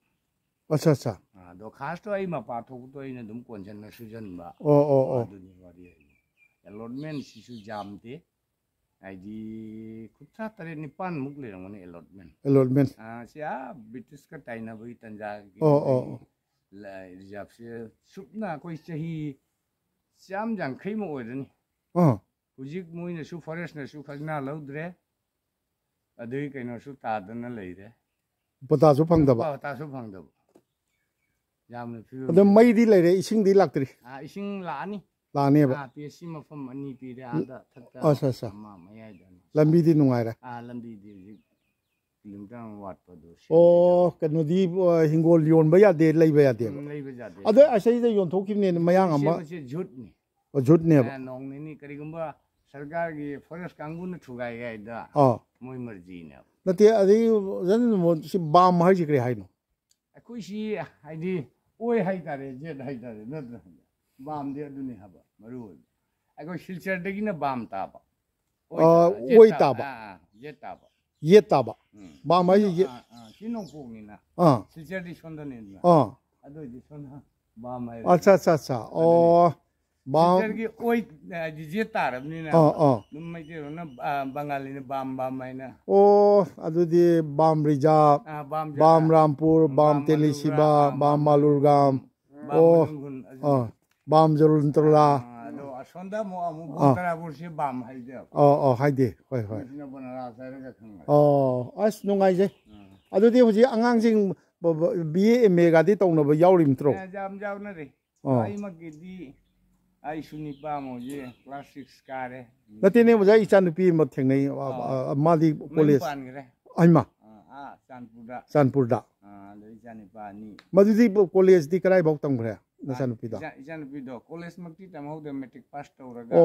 ꯑꯠꯆꯥ ꯑꯠꯆꯥ ꯑꯗꯣ ꯈꯥꯁꯇꯣ ꯑꯩ ꯃꯄꯥ ꯊꯣꯛꯄꯗꯣ ꯑꯩꯅ ꯑꯗꯨꯝ ꯀꯣꯟꯁꯤꯟꯅ ꯁꯨꯖꯟꯕ ꯑꯗꯨꯅꯤ ꯋꯥꯔꯤ ꯑꯦꯂꯣꯠꯃꯦꯟꯁꯤꯁꯨ ꯌꯥꯝꯗꯦ ꯍꯥꯏꯗꯤ 9-9 ꯂꯩꯔꯝꯒꯅꯤ ꯑꯦꯂꯣꯠꯃꯦꯟ ꯁꯤ ꯕ꯭ꯔꯤꯇꯤꯁꯀ ꯇꯥꯏꯅꯕꯒꯤ ꯇꯟꯖꯥꯒꯤ ꯔꯤꯖꯥꯕꯁꯦ ꯁꯨꯞꯅ ꯑꯩꯈꯣꯏ ꯆꯍꯤ 150 ꯑꯣꯏꯔꯅꯤ ꯍꯧꯖꯤꯛ ꯃꯣꯏꯅꯁꯨ ꯐꯣꯔꯦꯁꯅꯁꯨ ꯈꯖꯅꯥ ꯂꯧꯗ꯭ꯔꯦ ꯑꯗꯨꯒꯤ ꯀꯩꯅꯣꯁꯨ ꯇꯥꯗꯅ ꯂꯩꯔꯦ ꯄꯇꯥꯁꯨ ꯐꯪꯗꯕ ꯌꯥꯝꯅ ꯑꯗꯣ ꯃꯩꯗꯤ ꯂꯩꯔꯦ ꯏꯁꯤꯡꯗꯤ ꯂꯥꯛꯇ꯭ꯔꯤ ꯏꯁꯤꯡ ꯂꯥꯛꯑꯅꯤ ꯂꯥꯛꯑꯅꯦꯕ ꯄꯤ.ꯑꯩꯆ.ꯁꯤ ꯃꯐꯝ 2 ꯄꯤꯔꯦ ꯑꯥꯗ ꯊꯛꯇ ꯑꯃ ꯃꯌꯥꯏꯗ ꯂꯝꯕꯤꯗꯤ ꯅꯨꯡꯉꯥꯏꯔꯦ ꯂꯝꯕꯤꯗꯤ ꯍꯧꯖꯤꯛ ꯀꯤꯂꯣꯃꯤꯇꯔ ꯑꯃ ꯋꯥꯠꯄꯗꯣ ꯀꯩꯅꯣꯗꯤ ꯍꯤꯡꯒꯣꯜ ꯌꯣꯟꯕ ꯌꯥꯗꯦ ꯂꯩꯕ ꯌꯥꯗꯦꯕ ꯂꯩꯕ ꯌꯥꯗꯦ ꯑꯗꯣ ꯑꯁꯤꯗ ꯌꯣꯟꯊꯣꯛꯈꯤꯕꯅꯦ ꯃꯌꯥꯡ ꯑꯃ ꯖꯨꯠꯅꯤ ꯖꯨꯠꯅꯦꯕ ꯅꯣꯡ ꯅꯤꯅꯤ ꯀꯔꯤꯒꯨꯝꯕ ꯁꯔꯀꯥꯔꯒꯤ ꯐꯣꯔꯦꯁ ꯀꯥꯡꯕꯨꯅ ꯊꯨꯒꯥꯏ ꯍꯥꯏꯗ ꯃꯣꯏ ꯃꯔꯖꯤꯅꯦꯕ ꯅꯠꯇꯦ ꯑꯗꯒꯤ ꯁꯤ ꯕꯥꯝ ꯍꯥꯏꯁꯤ ꯀꯔꯤ ꯍꯥꯏꯅꯣ ꯑꯩꯈꯣꯏꯁꯤ ꯍꯥꯏꯗꯤ ꯑꯣꯏ ꯍꯥꯏꯇꯥꯔꯦ ꯖꯦꯠ ꯍꯥꯏꯇꯥꯔꯦ ꯅꯠꯇ꯭ꯔ ꯕꯥꯝꯗꯤ ꯑꯗꯨꯅꯤ ꯍꯥꯏꯕ ꯃꯔꯨ ꯑꯣꯏꯕ ꯑꯩꯈꯣꯏ ꯁꯤꯜꯆꯔꯗꯒꯤꯅ ꯕꯥꯝ ꯇꯥꯕ ꯑꯣꯏ ꯇꯥꯕ ꯌꯦꯠ ꯇꯥꯕ ꯌꯦꯠ ꯇꯥꯕ ꯕꯥꯝ ꯍꯥꯏꯁꯤ ꯁꯤ ꯅꯣꯡꯄꯣꯛꯅꯤꯅ ꯁꯤꯜꯆꯔꯗꯤ ꯁꯣꯟꯗꯅꯤꯗꯅ ꯑꯗꯨꯏꯗꯤ ꯁꯣꯟꯗ ꯕꯥꯝ ꯍꯥꯏꯔꯦ ꯑꯠꯆꯥ ꯁꯤꯜꯆꯔꯒꯤ ꯑꯣꯏ ꯌꯦꯠ ꯇꯥꯔꯕꯅꯤꯅ ꯑꯗꯨꯝ ꯃꯩꯇꯩꯔꯣꯟꯅ ꯕꯪꯒꯥꯂꯤꯅ ꯕꯥꯝ ꯍꯥꯏꯅ ꯑꯗꯨꯗꯤ ꯕꯥꯝ ꯔꯤꯖꯥꯕ ꯕꯥꯝ ꯔꯥꯝꯄꯨꯔ ꯕꯥꯝ ꯇꯦꯂꯤꯁꯤꯕꯥ ꯕꯥꯝ ꯃꯥꯂꯨꯔꯒꯥꯝ ꯕꯥꯝ ꯖꯔꯨꯟꯇꯣꯂꯥ ꯑꯗꯣ ꯑꯁꯣꯝꯗ ꯑꯃꯨꯛ ꯕꯣꯟꯇꯔꯥꯄꯨꯔꯁꯤ ꯕꯥꯝ ꯍꯥꯏꯗꯦꯕ ꯍꯥꯏꯗꯦ ꯍꯣꯏ ꯁꯤꯅ ꯕꯅꯔꯥꯁ ꯍꯥꯏꯔꯒ ꯈꯪꯉꯦ ꯑꯁ ꯅꯨꯡꯉꯥꯏꯖꯩ ꯑꯗꯨꯗꯤ ꯍꯧꯖꯤꯛ ꯑꯉꯥꯡꯁꯤꯡ BA MA ꯒꯥꯗꯤ ꯇꯧꯅꯕ ꯌꯥꯎꯔꯤ ꯅꯠꯇ꯭ꯔꯣ ꯌꯥꯝ ꯌꯥꯎꯅꯔꯤ ꯑꯩꯃꯛꯀꯤꯗꯤ ꯑꯩꯁꯨ ꯅꯤꯄꯥ ꯃꯣꯏꯁꯦ ꯀ꯭ꯂꯥꯁ 6 ꯀꯥꯔꯦ ꯅꯠꯇꯦꯅꯦ ꯑꯣꯖꯥ ꯏꯆꯥꯅꯨꯄꯤ ꯑꯃ ꯊꯦꯡꯅꯩ ꯃꯥꯗꯤ ꯀꯣꯂꯦꯖ ꯄꯥꯟꯈ꯭ꯔꯦ ꯑꯩꯃ ꯆꯥꯟꯄꯨꯔꯗ ꯑꯗꯩ ꯏꯆꯥꯅꯤꯄꯥ 2 ꯃꯗꯨꯗꯤ ꯀꯣꯂꯦꯖꯇꯤ ꯀꯗꯥꯏꯐꯥꯎ ꯇꯝꯈ꯭ꯔꯦ ꯅꯆꯥꯅꯨꯄꯤꯗꯣ ꯏꯆꯥꯅꯨꯄꯤꯗꯣ ꯀꯣꯂꯦꯖꯃꯛꯇꯤ ꯇꯝꯍꯧꯗꯦ ꯃꯦꯇ꯭ꯔꯤꯛ ꯄꯥꯁ ꯇꯧꯔꯒ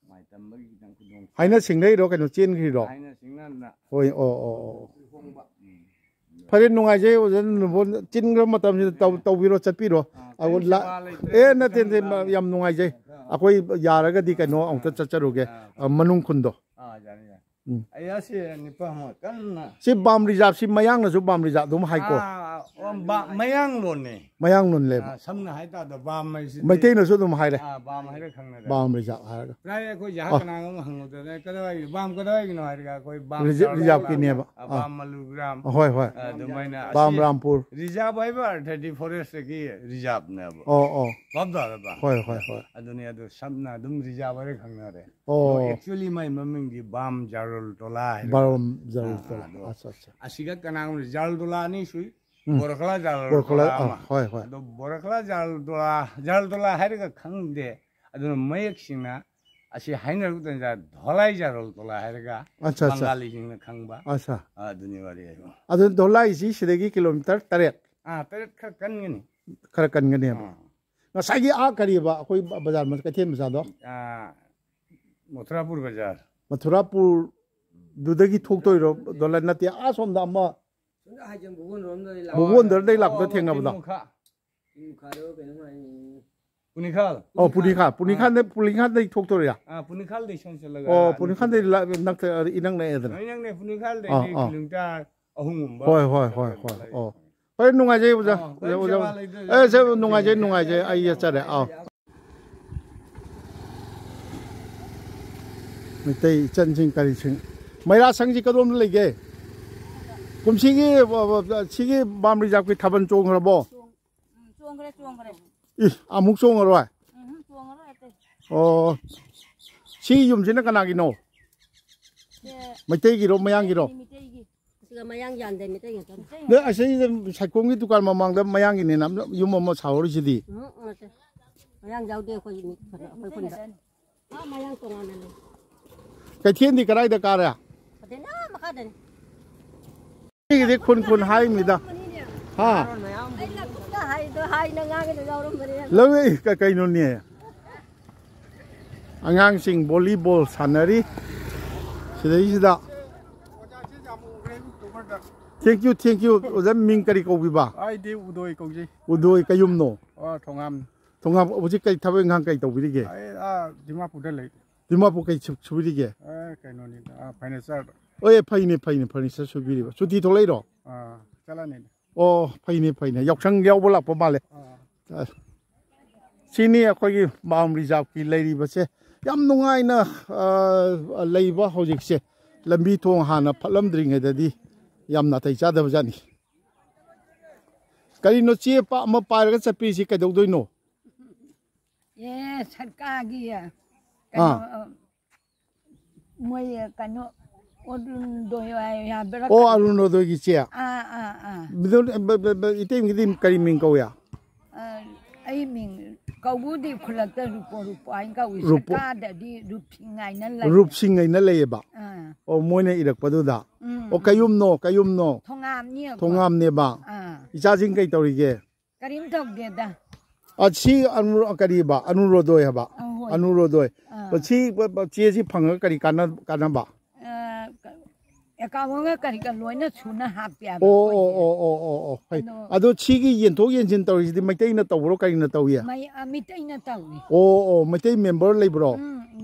ꯃꯥꯏ ꯇꯝꯕꯒꯤ ꯈꯤꯇꯪ ꯈꯨꯗꯣꯡ ꯍꯥꯏꯅ ꯁꯤꯡꯅꯩꯔꯣ ꯀꯩꯅꯣ ꯆꯦꯟꯈ꯭ꯔꯤꯔꯣ ꯍꯥꯏꯅ ꯁꯤꯡꯅꯅ ꯍꯣꯏ ꯐꯔꯦ ꯅꯨꯡꯉꯥꯏꯖꯩ ꯑꯣꯖꯥ ꯆꯤꯟꯈ꯭ꯔ ꯃꯇꯝꯁꯤꯗ ꯇꯧꯕꯤꯔꯣ ꯆꯠꯄꯤꯔꯣ ꯅꯠꯇꯦ ꯌꯥꯝ ꯅꯨꯡꯉꯥꯏꯖꯩ ꯑꯩꯈꯣꯏ ꯌꯥꯔꯒꯗꯤ ꯀꯩꯅꯣ ꯑꯃꯨꯛꯇ ꯆꯠꯆꯔꯨꯒꯦ ꯃꯅꯨꯡ ꯈꯨꯟꯗꯣ ꯁꯤ ꯕꯥꯝ ꯔꯤꯖꯥꯕꯁꯤ ꯃꯌꯥꯡꯅꯁꯨ ꯕꯥꯝ ꯔꯤꯖꯥꯕ ꯑꯗꯨꯝ ꯍꯥꯏꯀꯣ ꯃꯌꯥꯡꯂꯣꯟꯅꯦ ꯃꯌꯥꯡꯂꯣꯟꯂꯦꯕ ꯁꯝꯅ ꯍꯥꯏꯇꯥꯔꯗ ꯕꯥꯝ ꯍꯥꯏꯁꯤꯗꯤ ꯃꯩꯇꯩꯅꯁꯨ ꯑꯗꯨꯝ ꯍꯥꯏꯔꯦ ꯕꯥꯝ ꯍꯥꯏꯔ ꯈꯪꯅꯔꯦ ꯕꯥꯝ ꯔꯤꯖꯥꯕ ꯍꯥꯏꯔꯒ ꯄ꯭ꯔꯥꯏ ꯑꯩꯈꯣꯏ ꯖꯍꯥ ꯀꯅꯥꯒꯨꯝꯕ ꯍꯪꯉꯨꯗꯅ ꯀꯗꯥꯏꯒꯤ ꯕꯥꯝ ꯀꯗꯥꯏꯒꯤꯅꯣ ꯍꯥꯏꯔꯒ ꯑꯩꯈꯣꯏ ꯕꯥꯝ ꯔꯤꯖꯥꯕꯀꯤꯅꯦꯕ ꯕꯥꯝ ꯃꯂꯨꯒ꯭ꯔꯥꯝ ꯍꯣꯏ ꯑꯗꯨꯃꯥꯏꯅ ꯕꯥꯝ ꯔꯥꯝꯄꯨꯔ ꯔꯤꯖꯥꯕ ꯍꯥꯏꯕ ꯑꯔꯊꯗꯤ ꯐꯣꯔꯦꯁꯇꯒꯤ ꯔꯤꯖꯥꯕꯅꯦꯕ ꯚꯥꯞ ꯇꯥꯔꯕ ꯍꯣꯏ ꯑꯗꯨꯅꯤ ꯑꯗꯨ ꯁꯝꯅ ꯑꯗꯨꯝ ꯔꯤꯖꯥꯕ ꯍꯥꯏꯔ ꯈꯪꯅꯔꯦ ꯑꯣ ꯑꯦꯛꯆꯨअली ꯃꯥꯏ ꯃꯃꯤꯡꯗꯤ ꯕꯥꯝ ꯖꯥꯔꯨꯜ ꯇꯣꯂꯥ ꯍꯥꯏꯔꯒ ꯕꯥꯝ ꯖꯥꯔꯨꯜ ꯇꯣꯂꯥ ꯑꯁꯤꯒ ꯀꯅꯥꯒꯨꯝꯕ ꯖꯥꯔꯨꯜ ꯇꯣꯂꯥ ꯑꯅꯤ ꯁꯨꯏ ꯕꯣꯔꯈꯂꯥ ꯖꯥꯔꯨꯜ ꯇꯣꯂꯥ ꯑꯃ ꯑꯗꯣ ꯕꯣꯔꯈꯂꯥ ꯖꯥꯔꯨꯜ ꯇꯣꯂꯥ ꯍꯥꯏꯔꯒ ꯈꯪꯗꯦ ꯑꯗꯨꯅ ꯃꯌꯦꯛꯁꯤꯡꯅ ꯑꯁꯤ ꯍꯥꯏꯅꯔꯛꯇꯅ ꯙꯣꯂꯥꯏꯖꯥꯔꯣꯜ ꯇꯣꯂꯥ ꯍꯥꯏꯔꯒ ꯑꯆꯥ ꯕꯪꯒꯥꯂꯤꯁꯤꯡꯅ ꯈꯪꯕ ꯑꯆꯥ ꯑꯗꯨꯅꯤ ꯋꯥꯔꯤ ꯍꯥꯏꯕ ꯑꯗꯨ ꯗꯣꯂꯥꯏꯁꯤ ꯁꯤꯗꯒꯤ ꯀꯤꯂꯣꯃꯤꯇꯔ 3 ꯇꯔꯦꯠ ꯈꯔ ꯀꯟꯒꯅꯤ खर कनगने ngसागी आ करीबा अखोई बाजार में कथेन बजादो मथुरापुर बाजार मथुरापुर दुदगी थोकतोइरो डॉलर नते आ सोमदा अमा भगवान दर दे लापदा थेंगाबदा पुनिखाल ओ पुनिखाल दे थोकतोरिया पुनिखाल दे सन चलगा ओ पुनिखाल दे नक इनंग ने एदन इनंग ने पुनिखाल दे किलोमीटर अहुंगुंबा होय होय होय होय ओ होय नुंगाजे उजा ए से नुंगाजे आई या चरे आ मितै चनसिंग करिसिंग मैरा संगजी कदोम लेगे कुमसिगी सिगी बामरी जाप की थबन चोंगरबो चोंगरे इ अमुक चोंगरवा ओ सी युमसिना कनागिनो मैतै गिरो मयांग गिरो mayang yande mite ngata ne asai sakongi dukan mamang da mayang ini nam yum mo sawri sidi mayang jaude ko ni ko kun da mayang tongan ne kai thien di karai da kara padena maka den ni de kun hai mi da ha hai na nga ke do ro mari lo kai no ni angang sing volleyball sanari sidai sida thank you oza ming kari ko bi ba ai di udoi ko ji udoi kayum no thongam oji kai thabe ngang kai to bi ge ai dimapur da lei dimapur kai subiri ge kai no ni financial oye faini furniture subiri ba suti to lei ro chala ni o faini yaksang yaw bo lak pa male sini akhoi gi bam reserve ki leiri ba se yam nungai na leiba hojik se lambi thong hana phalam dring he da di yamna thai cha da bajani kari no che pa ma par ga chapi si ka dog doi no ye sarka gi ya moi kano odun do ya bera o arun no do gi che bidon item gi dim kari ming ko ya ai ming kau di khulak ta rupo ai ka wi sarka da di rup singai na lai ba o moine irak padu da o kayum no thongam ne ba icha jing kai tori ge karim thok de da achi anu kari ba anurodoi ha ba anurodoi chi che si phang kari kana ba ekawanga kari ka loina chuna hapya o phai ado chi gi yen thok yen jin tori di maitai na tawro kari na tawiya mai amitai na tawi o maitai member lai bro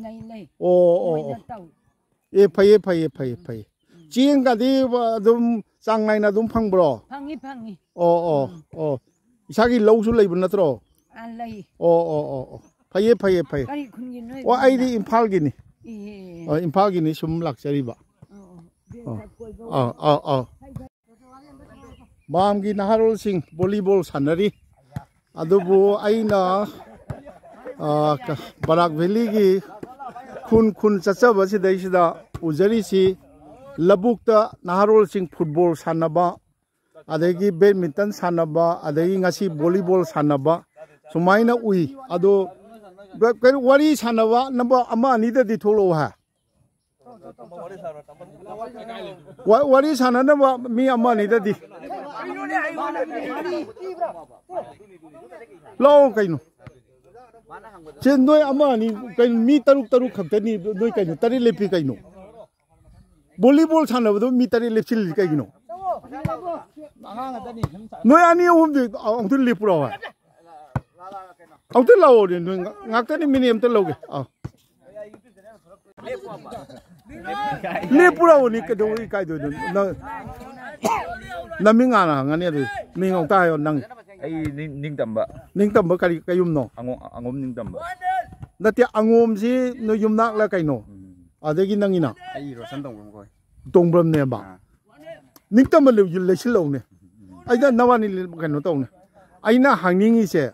nei o e phai chieng ga di dum sang nai na dum phang bro phangi o isagi lau su lai bu na tro lai o phai kari khungi noi o ai di imphal gi ni imphal gi ni sum lak chari ba bam gi naharol sing volleyball sanari adubu aina barak valley gi khun chachaba si dai sida ujari si labukta naharol sing football sanaba adagi badminton sanaba adagi ngasi volleyball sanaba sumaina ui ado wari sanaba number ama ani da di tholo ha wari sanaba mi ama ani da di lo kaino chen noi ama ni kain mi taruk khaktani noi kaino tari lepi kaino volleyball sanaba do mi tari lepsil kaino noi ani om de ong le pura wa ong te lao de ngak tani mini am te lo ge le pura oni ke do kai do na mi nga na ngani de mi ngong ta yo nang ai ning tamba kari kayum no angom ning tamba nati angom si no yum nak la kaino adagi nangina ai ro san dong ko tongbram ne ba ning tamba le le sil lo ne ai da nawani le kaino to ne ai na hangning se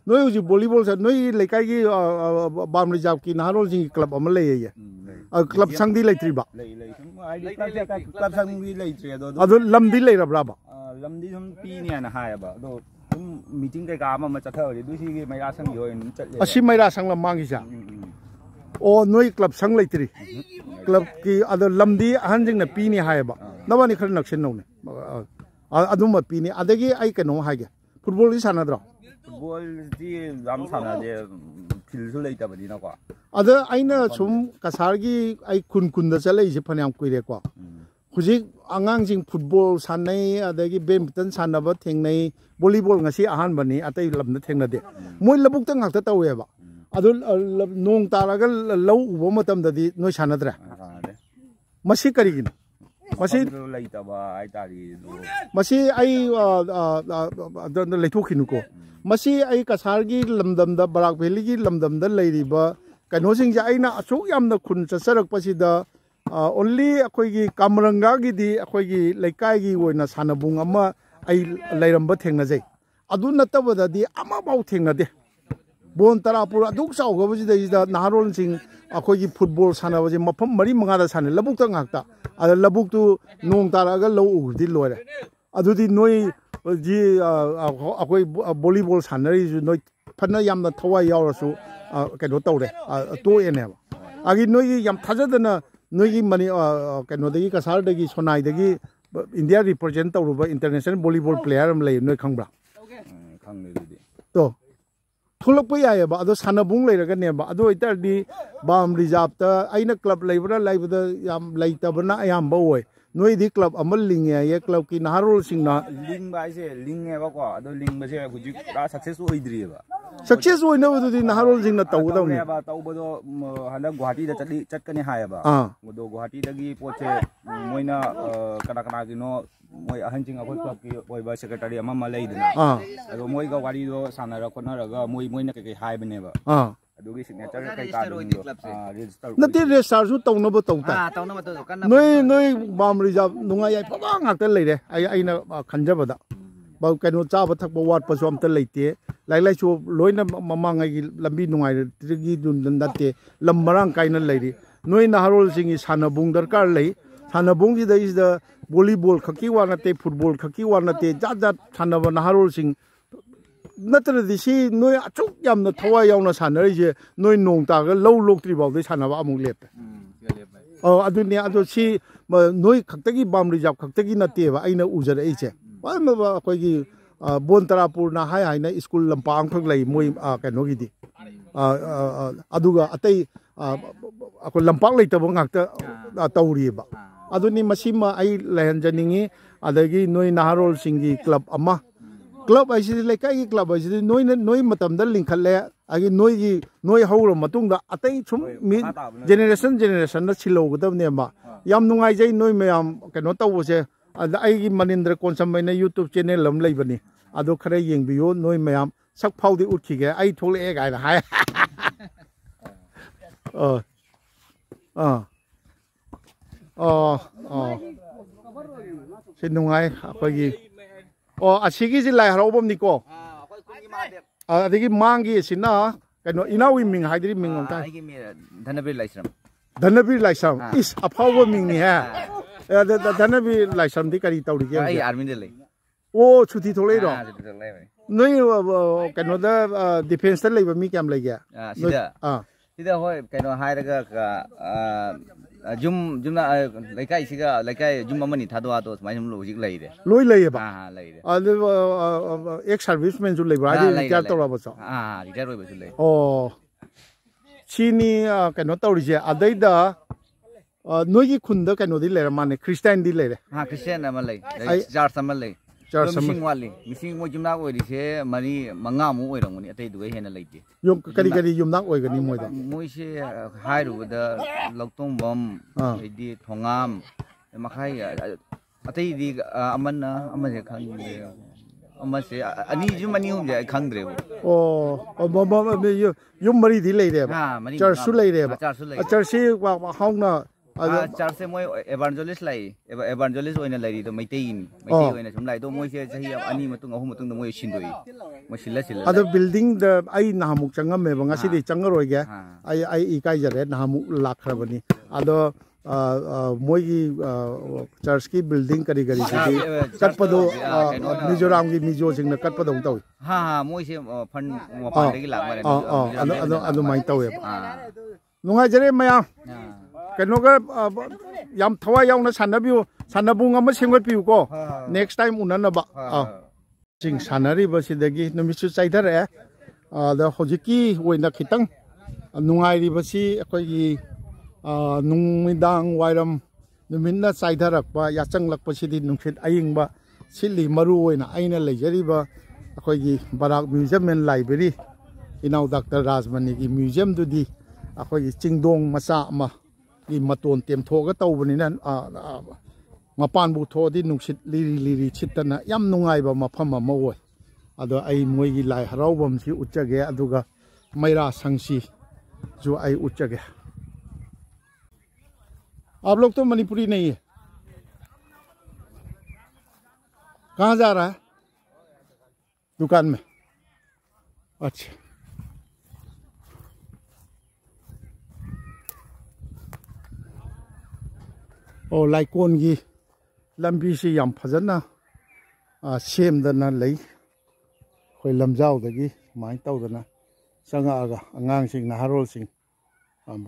noi uji volleyball sa noi le kai gi bam reserve ki naharol jing club am le ye club sang di le tri ba ai club sang di le tri do adu lam di le ra bra ba lam di hum pi ni na ha ba do meeting कई काम में चथरी दूसरी मैरा संग हो चले असी मैरा संग लमांगी सा ओ नोई क्लब संग लेतरी क्लब की अद लमदी अहन जिंग न पीनी हायबा नवानी खर नक्शन नौने अदुम पीनी अदगी आई कनो हागे फुटबॉल दी सानाद्रो फुटबॉल दी जाम साना दे फिल्ड लेता बनी ना को अद आइना सुम कसारगी आई खुन खुन द चले इसे फन्याम कुइरे को हुजिक आंगांग जिंग फुटबॉल साननै अदगी बैडमिंटन सानब थेंगनै वॉलीबॉल ngasi अहान बनी अतै लमन थेंगनदे मोय लबुक तंग हक्ता तवेबा अदु नोंग तारागा लौ उबो मतम ददी नोय सानद्रा मसी करिगिन मसी लेता आई तारी मसी आई लेथोखिनुको मसी आई कसारगी लमदम द बराक वैली की लमदम द लेरिबा कनोसिंग जा आइना अचोक यामना खुन चसरक पसिदा ओनली अखोगी कामरंगा की दी अखोगी लेकाई की ओइना सानबुंग अमा आई लेरंबा थेंगनजै अदु नतबददी अमा बाउ थेंगनदे बोन तरापुर अदुक साउगबजिदा नारोल सिंग अखोगी फुटबॉल सानबजे मफम मरी मंगादा साने लबुक ता ngakta अद लबुक तु नोंग तारागा लौ उगदी लोरे अदुदी नोई जी अखोई वॉलीबॉल सानरी नोई फन्ना यामना थवा यावरसु कनो तौरे तो एनेबा आगी नोई याम थाजदना नोई मनी कनोदगी कसारदगी सोनाइदगी इंडिया रिप्रेजेंट तौरुबा इंटरनेशनल वॉलीबॉल प्लेयर हम लay नोई खंगब्रा खंगने तो थोलप यायबा अदो सानबुंग लेरगनेबा अदो इतरदी बाम रिजर्व ता आइना क्लब लेबरा लाइबदा याम लैतबना अयाम ओय नोई दी क्लब अमल लिंगे ये क्लब की नारोल सिंगना लिंग बाइसे लिंग है को अदो लिंग बसे हुजि पूरा सक्सेस होइद्रिबा सक्सेस होइनबदुदी नारोल सिंगना तौगदौनी तौबदो हला गुवाहाटी दा चटकने हायबा मदो गुवाहाटी दगी पोचे मोइना कना कना गिनो मोय अहंजिंग अखोय क्लब की ओइबा सेक्रेटरी अमा मा लेइदना अदो मोय गावारी दो सानारा कोनरगा मोय मोइना के हायबनेबा अदुगी सिग्नेचर कई का रजिस्टर नते रजिस्टर सु तौनबो तौता तौनबो तो कन्ना नोई बाम रिजर्व नुंगा याय फबा ngakta लेरे आइना खंजबदा बा कनो चाबा थकबो वाट पसु अमता लेते लाइलाइ सु लोइना ममांगाई की लंबी नुंगाइ त्रिगी दुनदते लमबरांग काइना लेरी नोई नारोल सिंगी सानबुंग दरकार लई सानबुंग जी इज द वॉलीबॉल खकी वानते फुटबॉल खकी वानते जात जात सानब नारोल सिंग नत्रदि सी नोई अचुक यामना थवा यावना सानरिजे नोई नोंग तागा लौ लोक्ट्री बाउदे सानबा अमुक लेपे अदुनि अदु सी नोई खक्तगी बाम रिजर्व खक्तगी नतेबा आइना उजरे इचे वामबा अखोगी बोन तरापुर ना हाय हाइना स्कूल लंपांग खक लई मोई कनोगिदी अदुगा अतै अखो लंपांग लेतबो ngakta तौरिबा अदुनि मसिमा आई लहनजनिंगी अदगी नोई नारोल सिंगी क्लब अमा क्लब ऐसी लेकाई क्लब ऐसी नोई मतमदा लिंखले आगे नोई हौर मतुंगदा अतै सुम जेनेरेशन जेनेरेशन ना छिलौगदबने मा याम नुंगाइजै नोई मयाम कनो तौबसे अद आइगी मनिंद्र कोनसमैना यूट्यूब चैनल लम लैबनी अदो खरे येंबियो नोई मयाम सक फाउदी उठखिगे आई थोले गायना हाय से नुंगाइ अखोगी ओ असिगी जी लाइ हराउबम निको अदगी मांगी सिना कनो इनावी मिंग हाइद्री मिंग अंता धनबीर लाइसम इस अफावो मिंग नि है धनबीर लाइसम दी करी तौरी के आई आर्मी दे लई ओ छुटी थोले रो नोई कनो द डिफेंस द लेबा मी क्याम लैगे सिदा होय कनो हायरगा जुमना लेकाई सिगा लेकाई जुम अमनी थादो आतो समाय हम लॉजिक लैरे लोई लैबा लैरे अदु एक सर्विसमैन जु लैबा आदि रिटायर तौराबो छ रिटायर होय बसु लै ओ सिनी कनो तौरिजे अदैदा नोगी खुंद कनो दि लेरा माने क्रिश्चियन दि लेरे क्रिश्चियन अमा लै चर्च अमा लै मिसिंग वाली मिसिंग मो जुमना ओइरिसे मरी मंगा मु ओइरंगनि अतै दुगै हेना लैते यो करी युमनाक ओइगनि मोइदा मोइसे हाइरुबदा लौतोंबम एदि थोंगाम मखाय अतै दि अमन अमसे खंगे अमसे अनि जुमनि हुमजे खंद्रे ओ युम मरी दि लैरे चर्च सु लैरे चर्च से हाउना चर्च से मोय एवांजलिस्ट लाई एवांजलिस्ट ओइना लैरि तो मैतेई ओइना सुम लाई तो मोइसे सही अनि मतुंग अहु मतुंग मोय सिनदोई मोय सिल्ला अदो बिल्डिंग द आई नामुक चंगम मेबा ngasi दि चंगरोय गे आई इकाई जरे नामुक लाखरबनी अदो मोगी चर्च की बिल्डिंग करी करी कटपदो मिजोराम की मिजो सिंह कटपदो तौ हाँ मोई से फंड मपान लाग मारे नुंगाइजरे मयाम कनोगा याम थवा यावना सानबियो सानबुंग अमा सेंगोटपियो को नेक्स्ट टाइम उननबा सिंग सानरी बसिदगी नुमिसु चाइदरे द होजिकी ओइना खितंग नुंगाइरि बसि अखोगी नुमिदांग वाइरम नुमिन्ना चाइदरकपा याचंगलकपसिदि नुंखित अयिंगबा सिल्ली मरु ओइना आइना लेजरिबा अखोगी बराक म्यूजियम एंड लाइब्रेरी इनाउ डॉक्टर राजमनी की म्यूजियम दुदी अखोगी चिंगदोंग मचा अमा की मतोन तेमथोगा तौबनिना मपान बुथोदी नुंसित लिरी लिरी छितना याम नुंगाइबा मफम अमा ओय अदो आई मोइगी लाई हराउबम सि उच्चगे अदुगा मैरा संगसी जो आई उच्चगे। आप लोग तो मणिपुरी नहीं है, कहाँ जा रहा है? दुकान में। अच्छा ओ लाइकोन की लंबी से याम फजना सेमदना लई कोई लमजाउदगी माइ तौदना संगागा अंगांसिंग नहारोलसिंग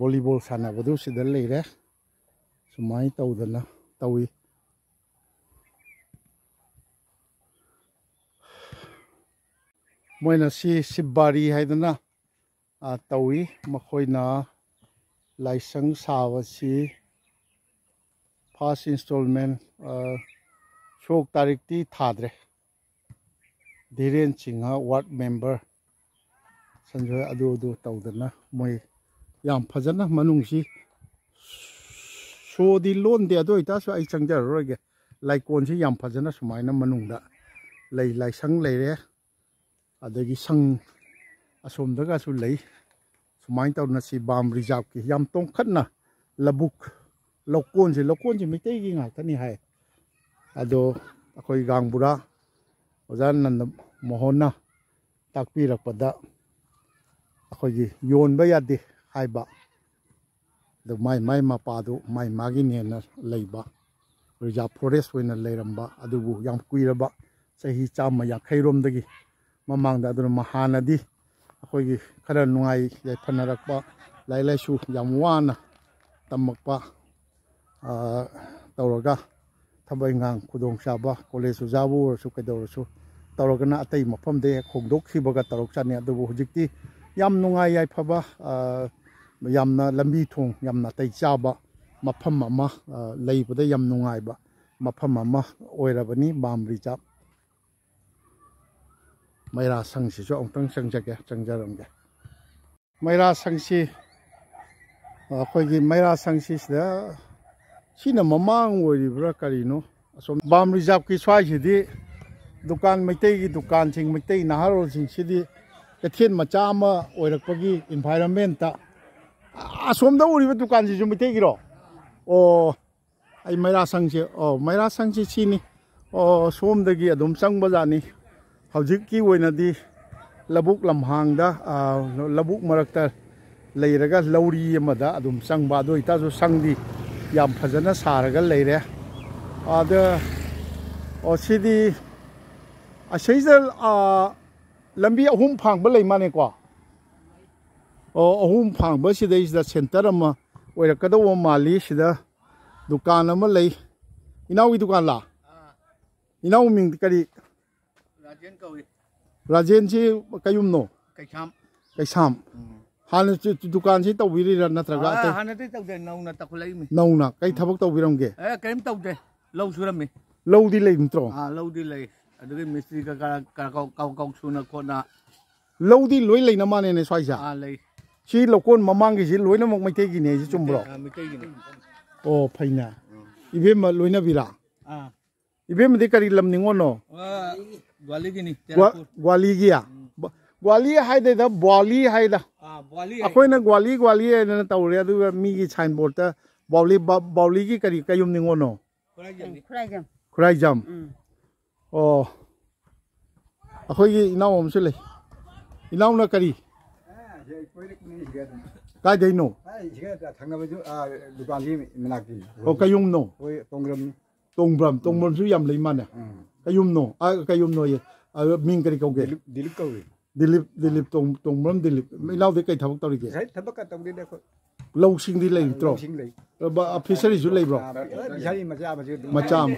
वॉलीबॉल सानबदु सिदा लेरे सुमाइ तौदना तौई मोइना सी सिब्बारी हाइदना तौई मखोइना लाइसंग सावसी फर्स्ट इंस्टॉलमेंट शोक तारीख ती थाद्रे धीरेन सिंह वार्ड मेंबर संजय अदु तौदना मोई याम फजना मनुंगसी सोदी लोन दे अदो इतासु आई चंगजरोगे लाइकोन से याम फजना सुमाइना मनुंगदा लई लाइसंग लेरे अदगी संग असोमदगासु लई सुमाइन तौना सी बाम रिजर्व की याम तोंखतना लबुक लोकोन से मिटे की ngaktani hai ado akoi gangbura ojan nan mohona takpi rakpada akoi gi yon ba yade haiba do mai mapa do mai magi ne na leiba reserve forest wena leiramba adubu yam kuiraba sahi chama ya khairom dagi mamangda adu mahanadi akoi gi khara nungai yai phanarakpa lai su yam wana tamakpa तौरगा थबैंगांग खुदोंग चाबा कॉलेज जाबू और कदौरसु तौरगना अतै मफम दे खोंदोखिबगा तौरक चाने अदुबु हुजिक्ति याम नुंगाई याइफबा यामना लंबी थोंग यामना तै चाबा मफम अमा लैबदा याम नुंगाइबा मफम अमा ओइरबनी बाम रिजार्व मैरा संगसिसु अंतंग संजगे चंगजरंगे मैरा संगसि अखोइगी मैरा संगसिसदा सीना ममांग ओरिब्रा करिनो असोम बाम रिजर्व की स्वाइसिदी दुकान मैतै की दुकान सिंग मैतै नहारोल सिंग सिदी कथेन मचा अमा ओइरकपगी एनवायरनमेंट ता असोमदा ओरिबा दुकान सिजु मैतै गिरो ओ आई मैरा संगसे ओ मैरा संगसे सिनी ओ सोमदगी अदुम संगबजानी हौजिककी ओइनादी लबुक लमहांगदा लबुक मरकता लेरगा लौरी अमदा अदुम संगबा दो इताजु संगदी याम फजना सारगा लेरे आदा ओसिदी असैजल लंबी अहुम फांगबा लेमाने को ओ अहुम फांगबा सिदा सेंटर अमा ओइरकदो माली सिदा दुकान अमा ले इनाउगी दुकान ला इनाउ मिंग करी राजेन कौई राजेन जी कयुम नो कैसाम हाने दुकान से तौबिरिरा नत्रगा हाने ते तौदे नौना तखुलैमी नौना कई थबक तौबिरमगे करीम तौदे लौ सुरमी लौदी लै मित्रो लौदी लै अदुगे मिस्त्री का काउ सुना खोना लौदी लोई लैना माने ने स्वाइसा लै सी लोकोन ममांगी सी लोइना मक मैते गिने सि चुमब्रो मिते गिने ओ फैना इबेम लोइना बिरा इबेम दे करी लमनिंगोनो ग्वाली गिनी ग्वाली गिया ग्वाली हाइदे द बॉली हाइदा अखोइना ग्वाली ना तौरे अदुगा मीगी साइन बोर्ड ता बॉली की करी कयुम निंगोनो खुराइजम ओ अखोइगी इनाउ हमसु ले इनाउना करी cái đấy nổ thằng nào bây giờ được ăn gì mình làm gì cái yum nổ ôi tông bầm suy yam lấy mà nè cái yum nổ cái yum nổ mình cái câu cái dilip tông bầm dilip mấy lâu thì cái thằng tao đi cái thằng bác tao đi đây lâu sinh đi lấy trâu officially chú lấy bro mà chăm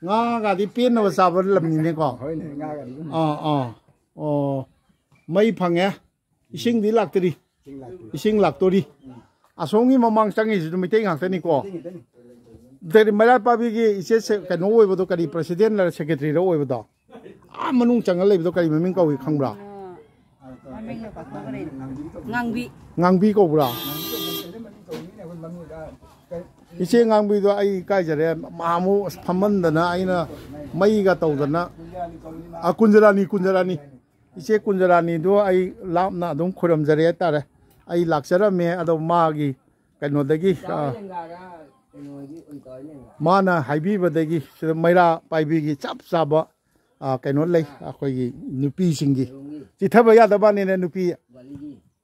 ngã cái đi pin nó sao vẫn làm gì nè con mấy phăng nhá sinh đi lạc đi sinh lạc tôi đi 송이 mamang changi ju mi teng hang ni ko de mala pa bi gi ise ka no oi bodo kari president la secretary ro oi bodo manung chang le bodo kari maming ko wi khang bra ngangbi ko bra ise ngangbi do ai kai jare mamu phaman da na aina mai ga tau da na kunjarani ise kunjarani do ai lap na dum khoram jare tare ai lakshara me ado magi kano dagi mana haibi badagi maira paibi gi chap saba kano lei akhoi gi nupi singi chithaba ya da bani ne nupi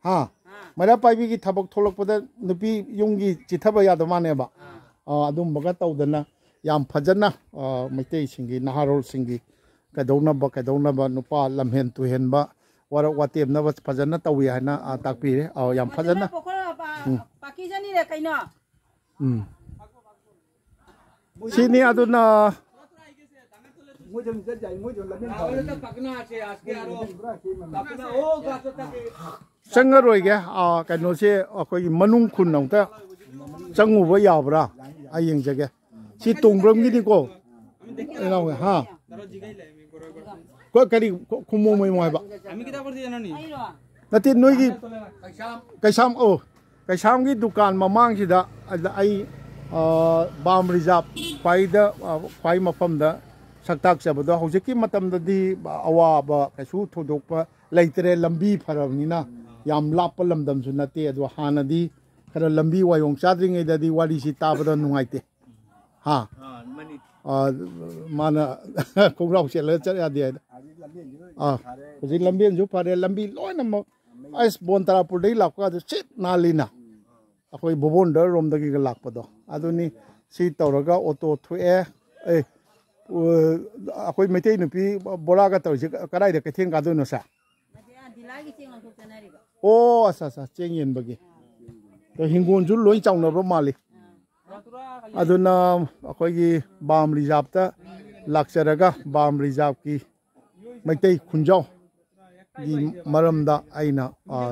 ha maira paibi gi thabak tholok pada nupi yungi chithaba ya da mane ba adum baga tawdana yam phajana maitei singi naharol singi kadona ba nupa lamhen tu hen ba wara watem na was phajana tawi hana takpire yam phajana pakijani re kaina sini aduna sangaroi ge kaino se akoi manung khun nong ta changu ba yabra ayeng jage si tongbram gi ni ko eno ha ko kari kumo moi moi ba ami kita korti janani nati noi gi kaisam gi dukan mamang sida ai bam reserve kwai mafam da saktak sabado hojiki matam da di awa ba kaisu thodok pa leitre lambi pharamni na yam lap lamdam su nate adu hana di khara lambi wayong chadring da di wali si tabada nungaite ha mana kongrau sel cha ya di hojik lambi ju phare lambi loina ma ais bon tarapur dei lakka du sit nalina akoi bobon da rom da gi lakpa do aduni si tawraga auto thue akoi metei nupi bola ga tawsi karai da kethen ga do no sa o asa cheng yen bagi to hingon ju loi chawna ro mali aduna akoi gi bam reserve ta lakcharaga bam reserve ki metei khunjau gi maramda aina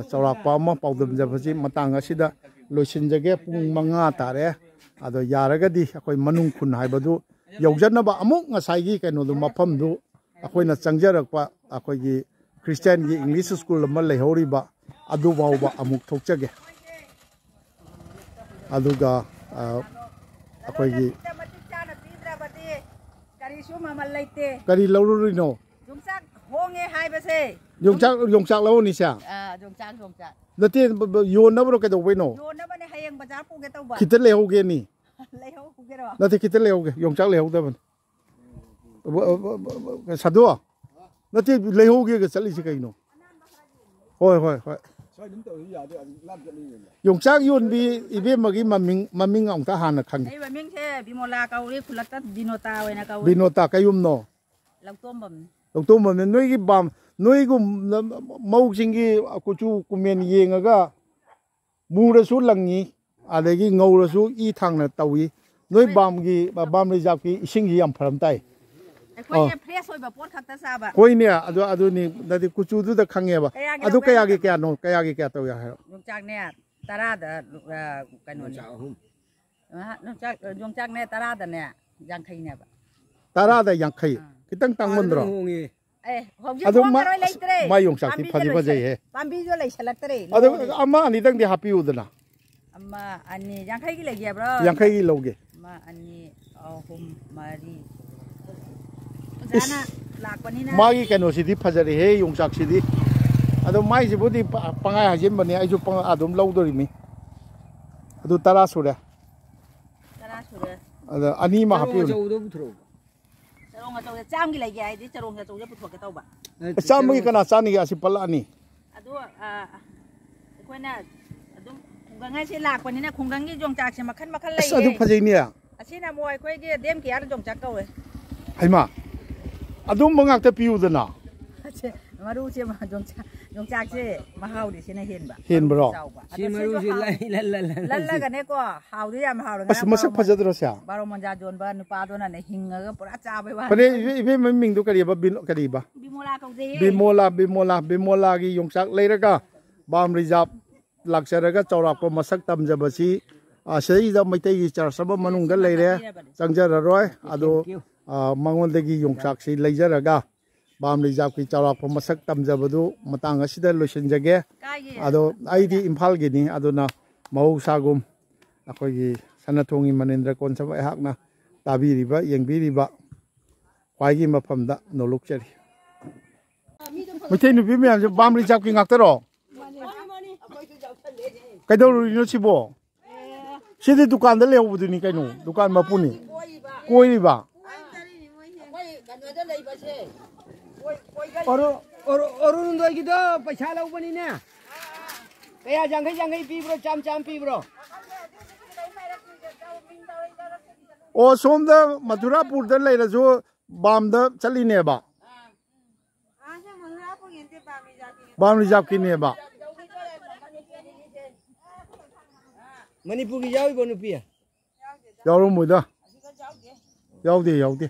chawrakpa ma pawdam jabasi matang asida loisinjage pung manga tare ado yaragadi akoi manung khun haibadu yaujanaba amuk ngasai gi kaino du mafam du akoina changjarakpa akoi gi christian gi english school ma leihoriba adu bawba amuk thokjage aduga akoi gi kari laururino jungsak honge haibase yongchak law ni sa jungsak nati yon na bro ke do weno yon na bane hayang bazar pu ge tawba kita lehoge ni lehoge ro nati kita lehoge yongchak lehoge ban sadu nati lehoge ge chali si kaino hoi yongchak yon bi ibe magi maming ong ta hana khang ei maming the bimola kauri khulakta binota wena kauri binota kayum no loktom bam noi gi bam noi gum mau singi akuchu kumen yengaga murasu langi adegi ngaurasu I thangna tawi noi bam gi bam reserve ki ising gi yam pharam tai akhoi ne fresh oi ba pot khakta sa ba koi ne adu ni dadi kuchu du da khange ba adu kaya gi kya no kaya gi kya taw ya ha jongchak ne tara da kanu jongchak ne tara da ne yangkhai ne ba tara da yangkhai kitang tangmon ro adu mai yongchak ti phadi ba jai he pambi jo lai salak tare adu amma ani dang di happy udana amma ani yangkhai gi legi bro yangkhai gi loge amma ani ahum mari jana lakpani na magi kano sidi phajari he yongchak sidi adu mai ji budi pangai hajim bani ai ju pang adum lawdori mi adu tara sura adu ani ma happy charong ga tawde cham gi legi ai di charong ga tawde puthok ke tawba cham gi kana chani ga si pal ani adu koina adum ngay sẽ lạc vào nên khung đăng cái dòng chạc sẽ mà khăn lấy. Sao được phải nhỉ? Xin là mua cái đêm kia dòng chạc câu rồi. Hay mà, đúng mà ngạc tới piu rồi nè. Mà đu chứ mà dòng chạc chứ mà hao thì xin này hiền bà. Hiền bro. Xin mà đu chứ lần cái này có hao thì mà hao được. Mà sắc phải rồi sao? Baru manja John ba nupa do này hình cái pura cha bay ba. Vậy vậy mình đâu cái gì ba bin cái gì ba? Bimola câu gì? Bimola cái dòng chạc lấy ra cả. Bam Rizab lạc sẽ ra cái trâu rạp của mà sắc tâm giờ bữa xí. Sẽ ra mấy tay chả sao mà nung cái lấy ra. Chẳng giờ rồi. Ado mangon cái dòng chạc xí lấy ra cả. Bam Rizab cái trâu rạp của mà sắc tâm giờ bữa đó mà tăng cái gì đó lotion jage. Ado ai đi Imphal cái này ado na mau sagum. Aku cái Sanathongi Manendra kon sa hak na tabi riba yang bi riba. Kwai cái mà phẩm đó nỗ lực chơi. Mấy tay nụ bi mình Bam Rizab cái ngạc đó. Cái đâu rồi nó chỉ bỏ. Sẽ đi dukaan đó leo bụi cái nụ dukaan mà puni. Koi đi ba. Orang dua gitu पैसा lau bani ne. Kaya jangan pi bro cam pi bro. Ô xóm đó Mathurapur đó lấy là số Bam đó chắt đi nè ba. Bam Rizab cái nè ba. Manipur ki jauh bonu pi. Jauh rồi mùi đó. Jauh đi.